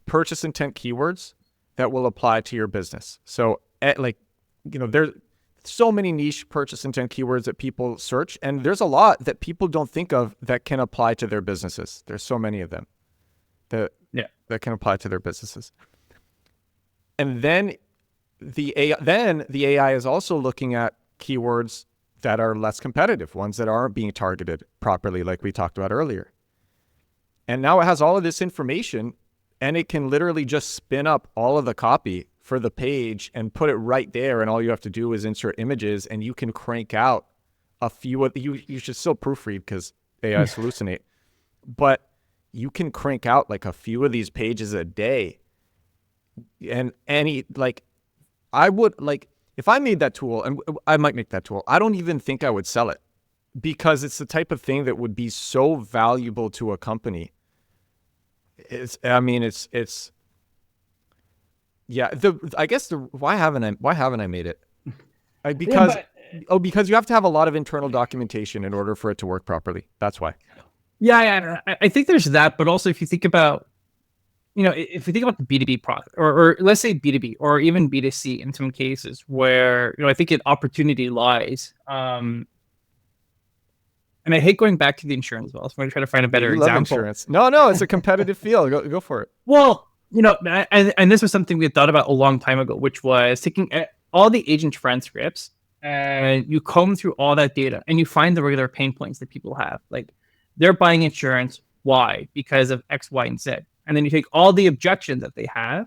purchase intent keywords that will apply to your business. So there's so many niche purchase intent keywords that people search, and there's a lot that people don't think of that can apply to their businesses. There's so many of them that can apply to their businesses. And then the AI is also looking at keywords that are less competitive, ones that aren't being targeted properly, like we talked about earlier. And now it has all of this information, and it can literally just spin up all of the copy for the page and put it right there. And all you have to do is insert images, and you can crank out a few of you should still proofread because AIs hallucinate, but you can crank out like a few of these pages a day. And if I made that tool, and I might make that tool, I don't even think I would sell it, because it's the type of thing that would be so valuable to a company. Yeah. Why haven't I made it? Because you have to have a lot of internal documentation in order for it to work properly. That's why. Yeah, I think there's that, but also if you think about, if you think about the B2B product, or let's say B2B, or even B2C in some cases where, I think an opportunity lies. And I hate going back to the insurance well, so I'm going to try to find a better You example. love insurance. No, it's a competitive field. Go for it. Well, and this was something we had thought about a long time ago, which was taking all the agent transcripts and you comb through all that data and you find the regular pain points that people have. Like, they're buying insurance. Why? Because of X, Y, and Z. And then you take all the objections that they have.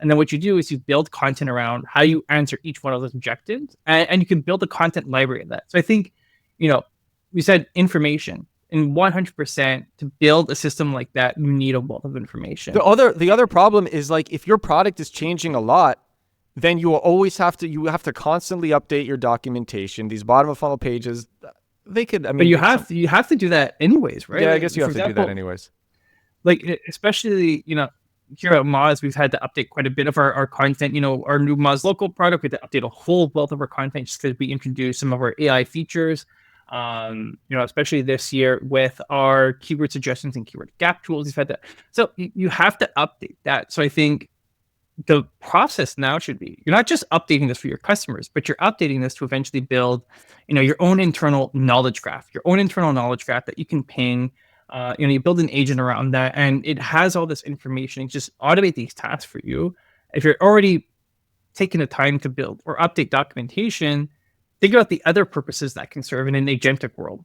And then what you do is you build content around how you answer each one of those objections. And you can build a content library of that. So I think, we said information. And 100% to build a system like that, you need a wealth of information. The other problem is, like, if your product is changing a lot, then you will always have to constantly update your documentation. These bottom of funnel pages, they could. I mean, but you have to do that anyways, right? Yeah, I guess you have to do that anyways. Like, especially here at Moz, we've had to update quite a bit of our content. Our new Moz local product, we had to update a whole wealth of our content just because we introduced some of our AI features. Especially this year with our keyword suggestions and keyword gap tools, we've had that. So you have to update that. So I think the process now should be, you're not just updating this for your customers, but you're updating this to eventually build, your own internal knowledge graph, that you can ping. You build an agent around that, and it has all this information. And just automate these tasks for you. If you're already taking the time to build or update documentation, think about the other purposes that can serve in an agentic world.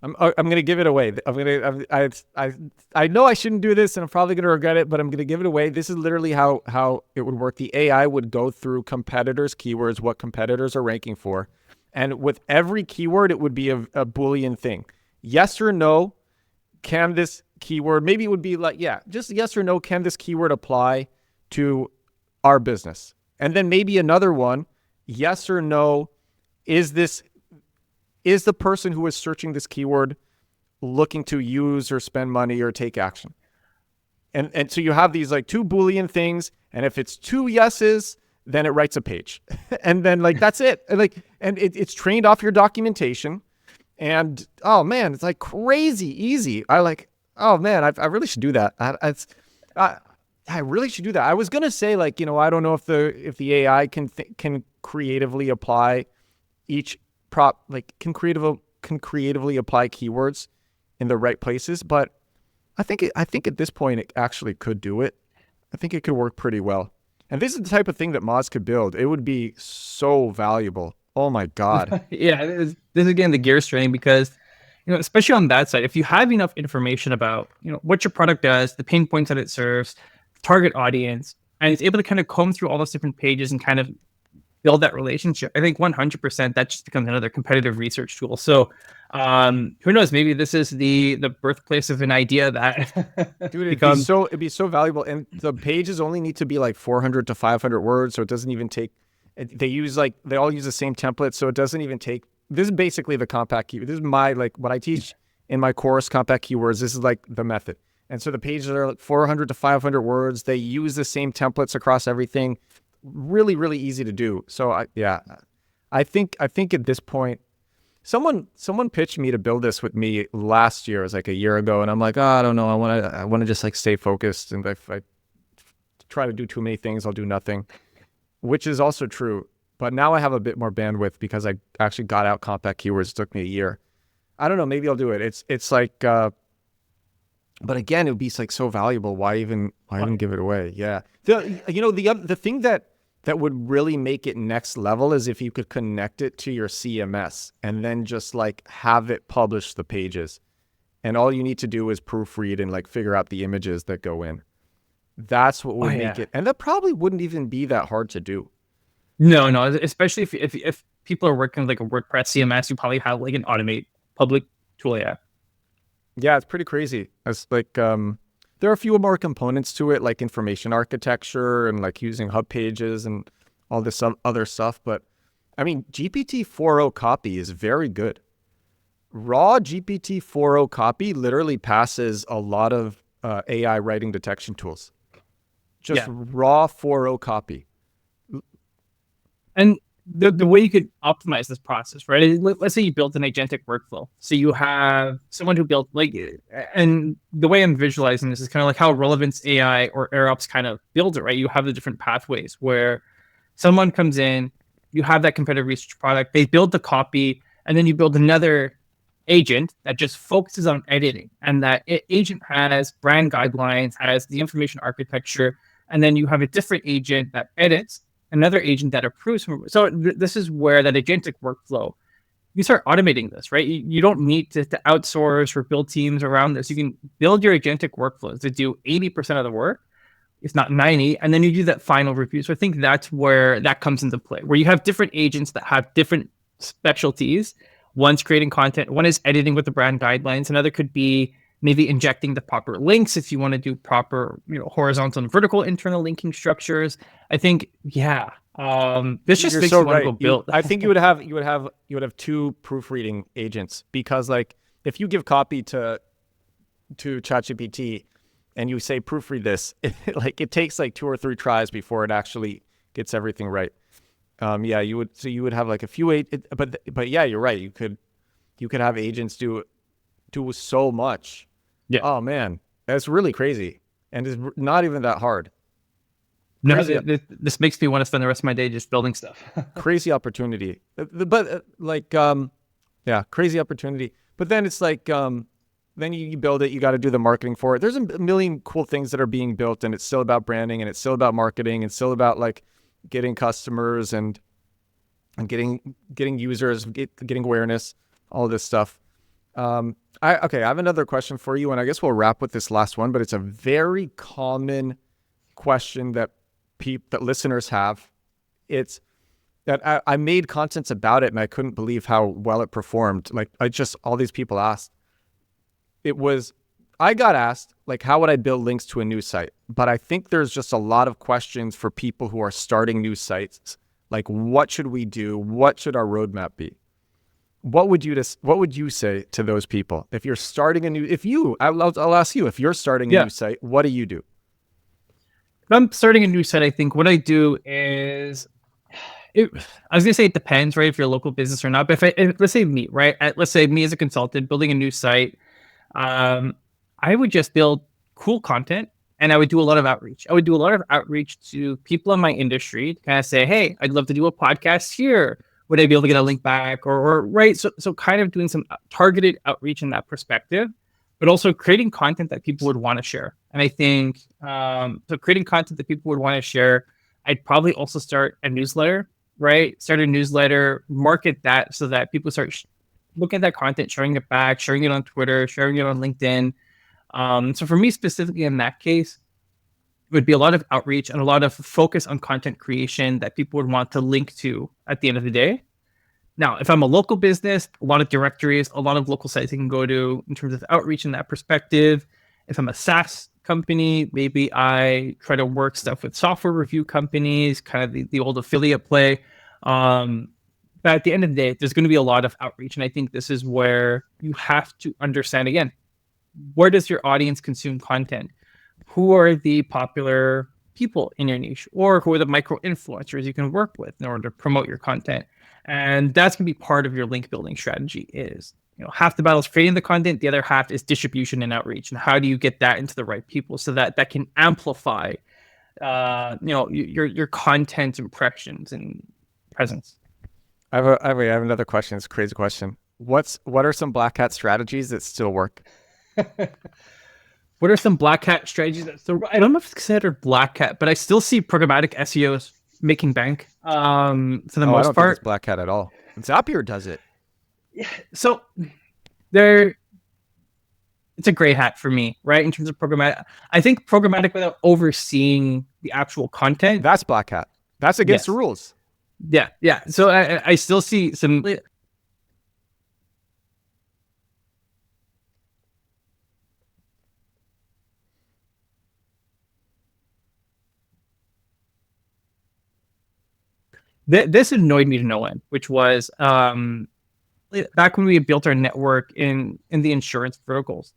I'm going to give it away. I know I shouldn't do this, and I'm probably going to regret it, but I'm going to give it away. This is literally how it would work. The AI would go through competitors' keywords, what competitors are ranking for, and with every keyword, it would be a Boolean thing. Yes or no, can this keyword, maybe it would be like, yeah, just yes or no, can this keyword apply to our business? And then maybe another one, yes or no, is the person who is searching this keyword looking to use or spend money or take action? And so you have these like two Boolean things, and if it's two yeses, then it writes a page. And then like that's it. And it's trained off your documentation. And oh man, it's like crazy easy. Oh man, I really should do that. I really should do that. I was gonna say, like, I don't know if the AI can creatively apply each prop, like can creatively apply keywords in the right places, but I think at this point it actually could do it. I think it could work pretty well. And this is the type of thing that Moz could build. It would be so valuable. Oh my God. Yeah, this is again the gear straining, because especially on that side, if you have enough information about what your product does, the pain points that it serves, target audience, and it's able to kind of comb through all those different pages and kind of build that relationship, I think 100% that just becomes another competitive research tool. So who knows, maybe this is the birthplace of an idea that dude, it'd be so valuable. And the pages only need to be like 400 to 500 words, so it doesn't even take, they all use the same template, so it doesn't even take, this is basically the compact keyword. This is my, like, what I teach in my course, compact keywords. This is like the method. And so the pages are like 400 to 500 words. They use the same templates across everything. Really, really easy to do. So I think at this point, someone pitched me to build this with me last year. It was like a year ago, and I'm like, oh, I don't know. I want to just like stay focused. And if I try to do too many things, I'll do nothing, which is also true. But now I have a bit more bandwidth because I actually got out compact keywords. It took me a year. I don't know. Maybe I'll do it. It's like, but again, it would be like so valuable. Why even give it away? Yeah. The thing that would really make it next level is if you could connect it to your CMS and then just like have it publish the pages. And all you need to do is proofread and like figure out the images that go in. That's what would make it. And that probably wouldn't even be that hard to do. No, especially if people are working with like a WordPress CMS, you probably have like an automate public tool. Yeah, it's pretty crazy. It's like, there are a few more components to it, like information architecture and like using hub pages and all this other stuff. But I mean, GPT 4.0 copy is very good. Raw GPT 4.0 copy literally passes a lot of AI writing detection tools. Just raw 4.0 copy. And the way you could optimize this process, right? Let's say you built an agentic workflow. So you have someone who built and the way I'm visualizing this is kind of like how Relevance AI or AirOps kind of builds it, right? You have the different pathways where someone comes in, you have that competitive research product, they build the copy, and then you build another agent that just focuses on editing. And that agent has brand guidelines, has the information architecture, and then you have a different agent that edits, another agent that approves. So this is where that agentic workflow, you start automating this, right? You don't need to outsource or build teams around this. You can build your agentic workflows to do 80% of the work, if not 90, and then you do that final review. So I think that's where that comes into play, where you have different agents that have different specialties. One's creating content, one is editing with the brand guidelines, another could be maybe injecting the proper links if you want to do proper, horizontal and vertical internal linking structures. I think, this just makes you want to go build. I think you would have two proofreading agents, because like if you give copy to ChatGPT and you say proofread this, it takes like 2 or 3 tries before it actually gets everything right. You would have like a few but yeah, you're right. You could have agents do so much. Yeah. Oh man, that's really crazy, and it's not even that hard. No, this makes me want to spend the rest of my day just building stuff. Crazy opportunity, crazy opportunity. But then it's like, then you build it, you got to do the marketing for it. There's a million cool things that are being built, and it's still about branding, and it's still about marketing, and still about like getting customers and getting users, getting awareness, all this stuff. I have another question for you, and I guess we'll wrap with this last one, but it's a very common question that listeners have. It's that I made contents about it and I couldn't believe how well it performed. Like all these people asked. I got asked, like, how would I build links to a new site? But I think there's just a lot of questions for people who are starting new sites. Like, what should we do? What should our roadmap be? What would you say to those people? If you're starting I'll ask you, if you're starting a new site, what do you do? If I'm starting a new site, I think what I do is, I was gonna say it depends, right? If you're a local business or not. But if let's say me, right? Let's say me as a consultant building a new site, I would just build cool content, and I would do a lot of outreach. I would do a lot of outreach to people in my industry to kind of say, hey, I'd love to do a podcast here. Would I be able to get a link back? Or right? So kind of doing some targeted outreach in that perspective, but also creating content that people would want to share. And I think, so creating content that people would want to share, I'd probably also start a newsletter, right? Start a newsletter, market that so that people start looking at that content, sharing it back, sharing it on Twitter, sharing it on LinkedIn. So for me specifically in that case, it would be a lot of outreach and a lot of focus on content creation that people would want to link to at the end of the day. Now, if I'm a local business, a lot of directories, a lot of local sites I can go to in terms of outreach in that perspective. If I'm a SaaS company, maybe I try to work stuff with software review companies, kind of the old affiliate play. But at the end of the day, there's going to be a lot of outreach. And I think this is where you have to understand, again, where does your audience consume content? Who are the popular people in your niche? Or who are the micro influencers you can work with in order to promote your content? And that's going to be part of your link building strategy is, half the battle is creating the content. The other half is distribution and outreach. And how do you get that into the right people so that can amplify, your content impressions and presence. I have another question. It's a crazy question. What are some black hat strategies that still work? What are some black hat strategies that still? I don't know if it's considered black hat, but I still see programmatic SEOs making bank. For the most I don't part, think it's black hat at all. Zapier does it. So it's a gray hat for me, right? In terms of programmatic, I think programmatic without overseeing the actual content. That's black hat. That's against the rules. Yeah. So I still see some. This annoyed me to no end, which was back when we had built our network in the insurance verticals.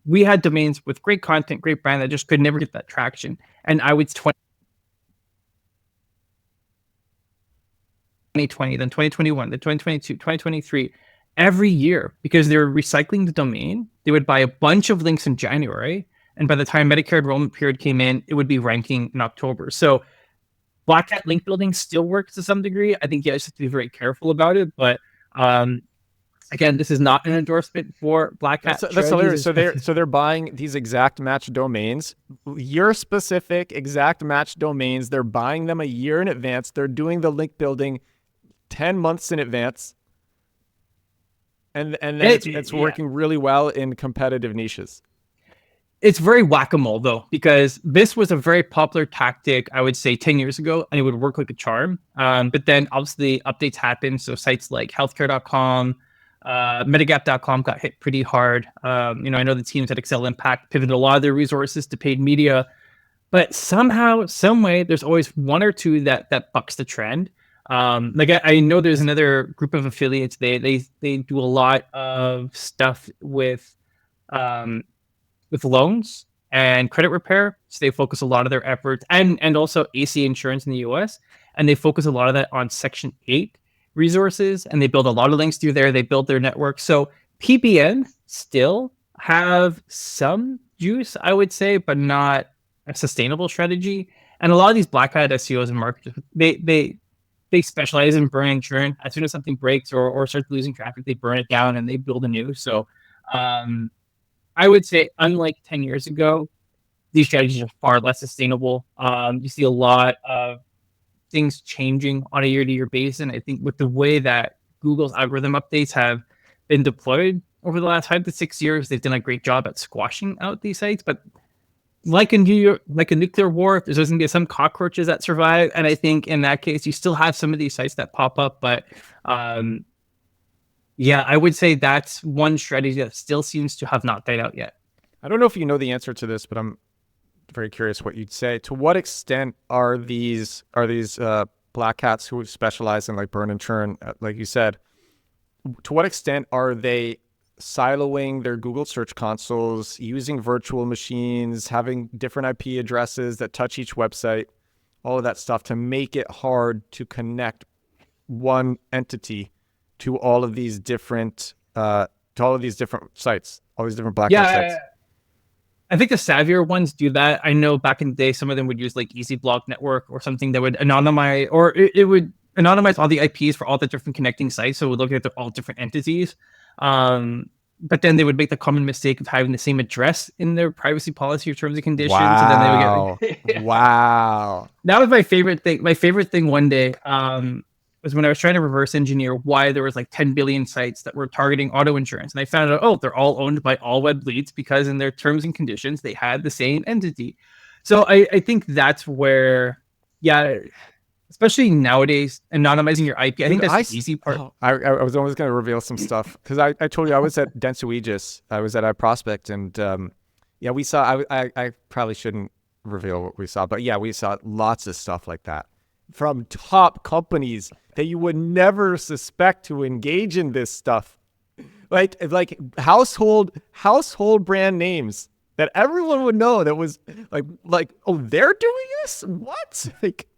We had domains with great content, great brand that just could never get that traction. And I would 2020, then 2021, then 2022, 2023, every year, because they were recycling the domain, they would buy a bunch of links in January. And by the time Medicare enrollment period came in, it would be ranking in October. So Black Hat link building still works to some degree. I think you guys have to be very careful about it. But again, this is not an endorsement for Black Hat. That's hilarious. So they're buying these exact match domains, your specific exact match domains. They're buying them a year in advance. They're doing the link building 10 months in advance. And then it's working really well in competitive niches. It's very whack-a-mole, though, because this was a very popular tactic, I would say, 10 years ago, and it would work like a charm. But then, obviously, updates happened. So sites like healthcare.com, Medigap.com got hit pretty hard. I know the teams at Excel Impact pivoted a lot of their resources to paid media. But somehow, some way, there's always one or two that bucks the trend. I know there's another group of affiliates. They do a lot of stuff with loans and credit repair. So they focus a lot of their efforts and also AC insurance in the US. And they focus a lot of that on Section 8 resources. And they build a lot of links through there. They build their network. So PBN still have some juice, I would say, but not a sustainable strategy. And a lot of these Black Hat SEOs and marketers, they specialize in burning churn. As soon as something breaks or starts losing traffic, they burn it down and they build anew. So I would say, unlike 10 years ago, these strategies are far less sustainable. You see a lot of things changing on a year-to-year basis. And I think with the way that Google's algorithm updates have been deployed over the last 5 to 6 years, they've done a great job at squashing out these sites. But like a nuclear war, there's going to be some cockroaches that survive. And I think in that case, you still have some of these sites that pop up. But yeah, I would say that's one strategy that still seems to have not died out yet. I don't know if you know the answer to this, but I'm very curious what you'd say. To what extent are these black hats who specialize in like burn and churn, like you said, to what extent are they siloing their Google Search Consoles, using virtual machines, having different IP addresses that touch each website, all of that stuff to make it hard to connect one entity to all of these different sites, all these different black hat sites? I think the savvier ones do that. I know back in the day, some of them would use like Easy Block Network or something that would anonymize, or it would anonymize all the IPs for all the different connecting sites. So it would look at all different entities. But then they would make the common mistake of having the same address in their privacy policy or terms and conditions. Wow. And then they would get Wow. That was my favorite thing. My favorite thing one day was when I was trying to reverse engineer why there was like 10 billion sites that were targeting auto insurance. And I found out, they're all owned by All Web Leads because in their terms and conditions, they had the same entity. So I think that's where, especially nowadays, anonymizing your IP, I think that's the easy part. I was always going to reveal some stuff because I told you I was at Dentsu Aegis. I was at iProspect, and we saw. I probably shouldn't reveal what we saw, but yeah, we saw lots of stuff like that from top companies that you would never suspect to engage in this stuff, like household brand names that everyone would know. That was like, oh, they're doing this? What? Like.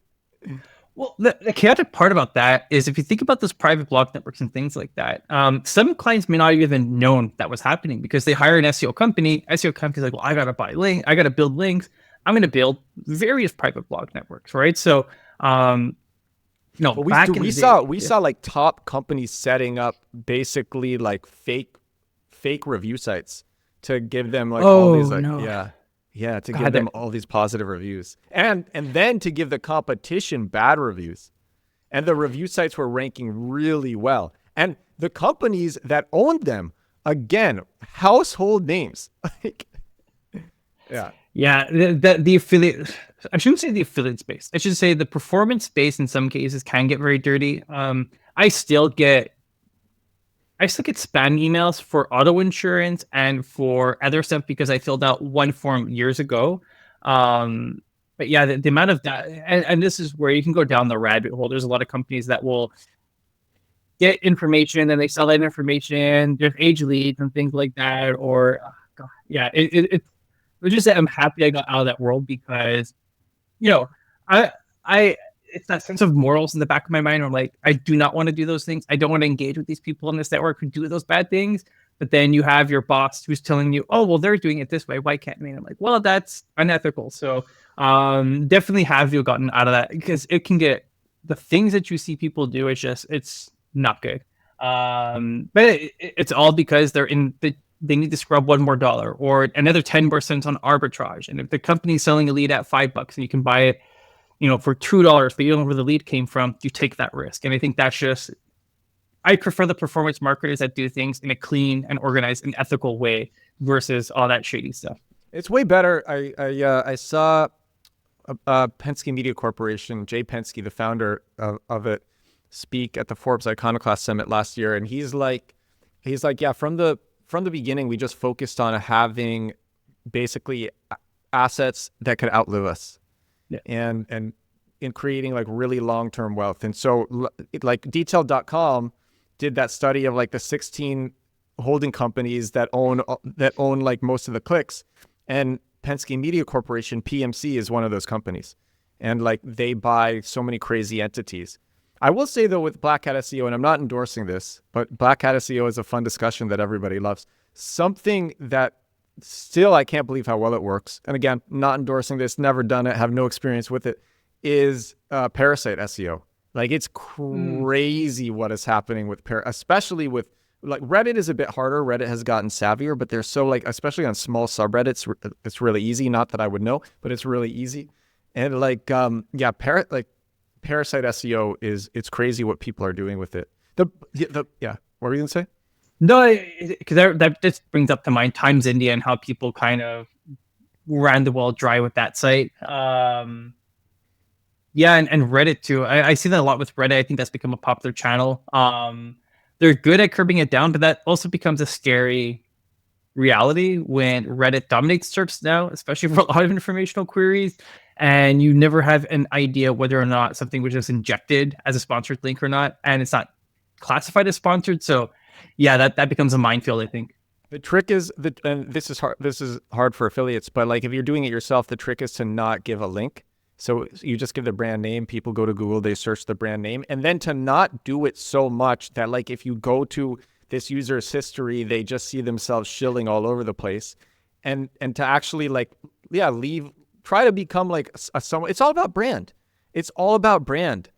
Well, the chaotic part about that is if you think about those private blog networks and things like that, some clients may not even known that was happening because they hire an SEO company. SEO company's like, well, I got to build links. I'm going to build various private blog networks, right? So, we saw like top companies setting up basically like fake review sites to give them like all these to give them all these positive reviews and then to give the competition bad reviews. And the review sites were ranking really well. And the companies that owned them, again, household names. The affiliate, I shouldn't say the affiliate space. I should say the performance space in some cases can get very dirty. I still get spam emails for auto insurance and for other stuff because I filled out one form years ago. But yeah, the amount of that, and this is where you can go down the rabbit hole. There's a lot of companies that will get information and they sell that information. There's age leads and things like that. Or, God, yeah, it's just that I'm happy I got out of that world because, you know, I, it's that sense of morals in the back of my mind. Where I'm like, I do not want to do those things. I don't want to engage with these people in this network who do those bad things. But then you have your boss who's telling you, oh, well, they're doing it this way. Why can't we? And I'm like, well, that's unethical. So definitely have you gotten out of that because it can get the things that you see people do. It's not good. But it's all because they need to scrub one more dollar or another 10% on arbitrage. And if the company's selling a lead at $5 and you can buy it, for $2, but you don't know where the lead came from, you take that risk. And I think that's just, I prefer the performance marketers that do things in a clean and organized and ethical way versus all that shady stuff. It's way better. I saw Penske Media Corporation, Jay Penske, the founder of it, speak at the Forbes Iconoclast Summit last year, and he's like, yeah, from the beginning, we just focused on having basically assets that could outlive us, yeah. and in creating like really long-term wealth. And so like Detailed.com did that study of like the 16 holding companies that own like most of the clicks, and Penske Media Corporation, PMC, is one of those companies, and like they buy so many crazy entities. I will say though, with Black Hat SEO, and I'm not endorsing this, but Black Hat SEO is a fun discussion that everybody loves. Something that still I can't believe how well it works, and again, not endorsing this, never done it, have no experience with it, is parasite SEO. Like it's crazy what is happening with especially with like Reddit is a bit harder. Reddit has gotten savvier, but they're so like, especially on small subreddits, it's really easy. Not that I would know, but it's really easy. And like, parasite SEO it's crazy what people are doing with it. Yeah. What were you gonna say? No, because that just brings up to mind Times India and how people kind of ran the well dry with that site. Yeah, and Reddit too. I see that a lot with Reddit. I think that's become a popular channel. They're good at curbing it down, but that also becomes a scary reality when Reddit dominates search now, especially for a lot of informational queries, and you never have an idea whether or not something was just injected as a sponsored link or not, and it's not classified as sponsored. So yeah, that becomes a minefield, I think. The trick is and this is hard for affiliates, but like if you're doing it yourself, the trick is to not give a link. So you just give the brand name, people go to Google, they search the brand name, and then to not do it so much that like if you go to this user's history, they just see themselves shilling all over the place, and to actually like, yeah, try to become like someone. It's all about brand. It's all about brand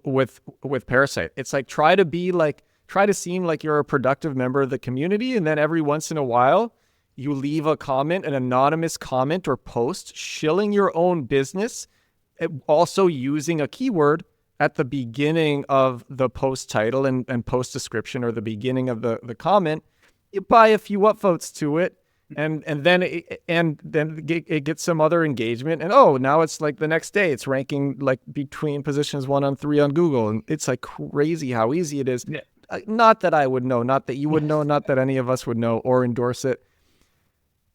with Parasite. It's like try to seem like you're a productive member of the community, and then every once in a while you leave a comment, an anonymous comment or post shilling your own business, also using a keyword at the beginning of the post title and post description, or the beginning of the comment. You buy a few upvotes to it, and then it gets some other engagement, and now it's like the next day it's ranking like between positions 1 and 3 on Google, and it's like crazy how easy it is. Yeah. Not that I would know, not that you would know, not that any of us would know or endorse it.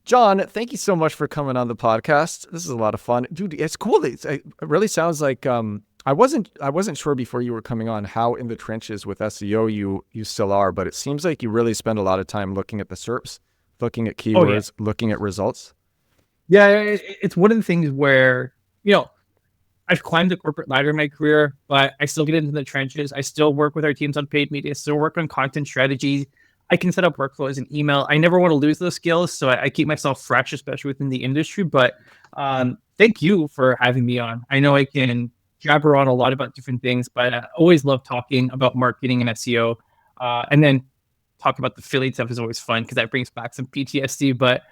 John, thank you so much for coming on the podcast. This is a lot of fun, dude. It's cool. It really sounds like I wasn't sure before you were coming on how in the trenches with SEO you still are, but it seems like you really spend a lot of time looking at the SERPs, looking at keywords, looking at results. Yeah, it's one of the things where I've climbed the corporate ladder in my career, but I still get into the trenches. I still work with our teams on paid media, still work on content strategy. I can set up workflows and email. I never want to lose those skills, so I keep myself fresh, especially within the industry. But thank you for having me on. I know I can jabber on a lot about different things, but I always love talking about marketing and SEO. And then talk about the affiliate stuff is always fun because that brings back some PTSD. But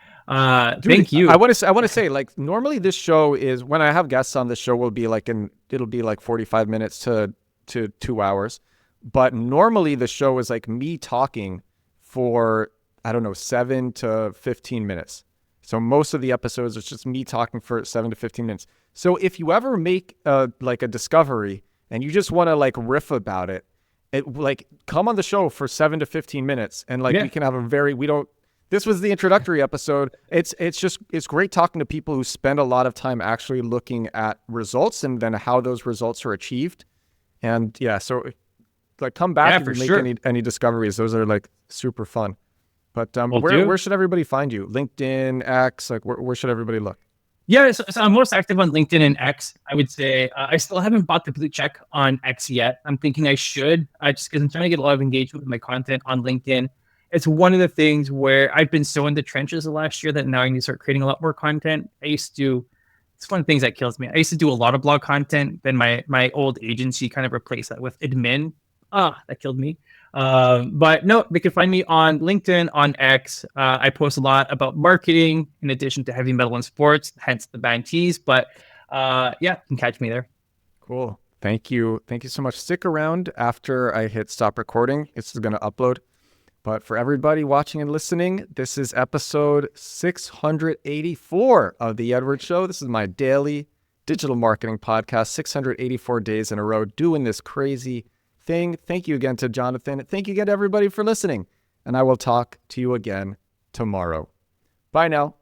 dude, thank you. I want to say, like, normally this show is, when I have guests on the show, it'll be like 45 minutes to 2 hours. But normally the show is like me talking for, I don't know, 7 to 15 minutes. So most of the episodes it's just me talking for 7 to 15 minutes. So if you ever make like a discovery and you just want to like riff about it, like come on the show for 7 to 15 minutes, and like we can have this was the introductory episode. It's great talking to people who spend a lot of time actually looking at results and then how those results are achieved. And yeah, so like come back if you make any discoveries. Those are like super fun. But where should everybody find you? LinkedIn, X, like where should everybody look? Yeah, so I'm most active on LinkedIn and X. I would say I still haven't bought the blue check on X yet. I'm thinking I should, just because I'm trying to get a lot of engagement with my content on LinkedIn. It's one of the things where I've been so in the trenches the last year that now I need to start creating a lot more content. It's one of the things that kills me. I used to do a lot of blog content. Then my old agency kind of replaced that with admin. That killed me. But no, they can find me on LinkedIn, on X. I post a lot about marketing in addition to heavy metal and sports, hence the band tees. But yeah, you can catch me there. Cool. Thank you. Thank you so much. Stick around after I hit stop recording. It's going to upload. But for everybody watching and listening, this is episode 684 of The Edward Show. This is my daily digital marketing podcast, 684 days in a row doing this crazy thing. Thank you again to Jonathan. Thank you again to everybody for listening. And I will talk to you again tomorrow. Bye now.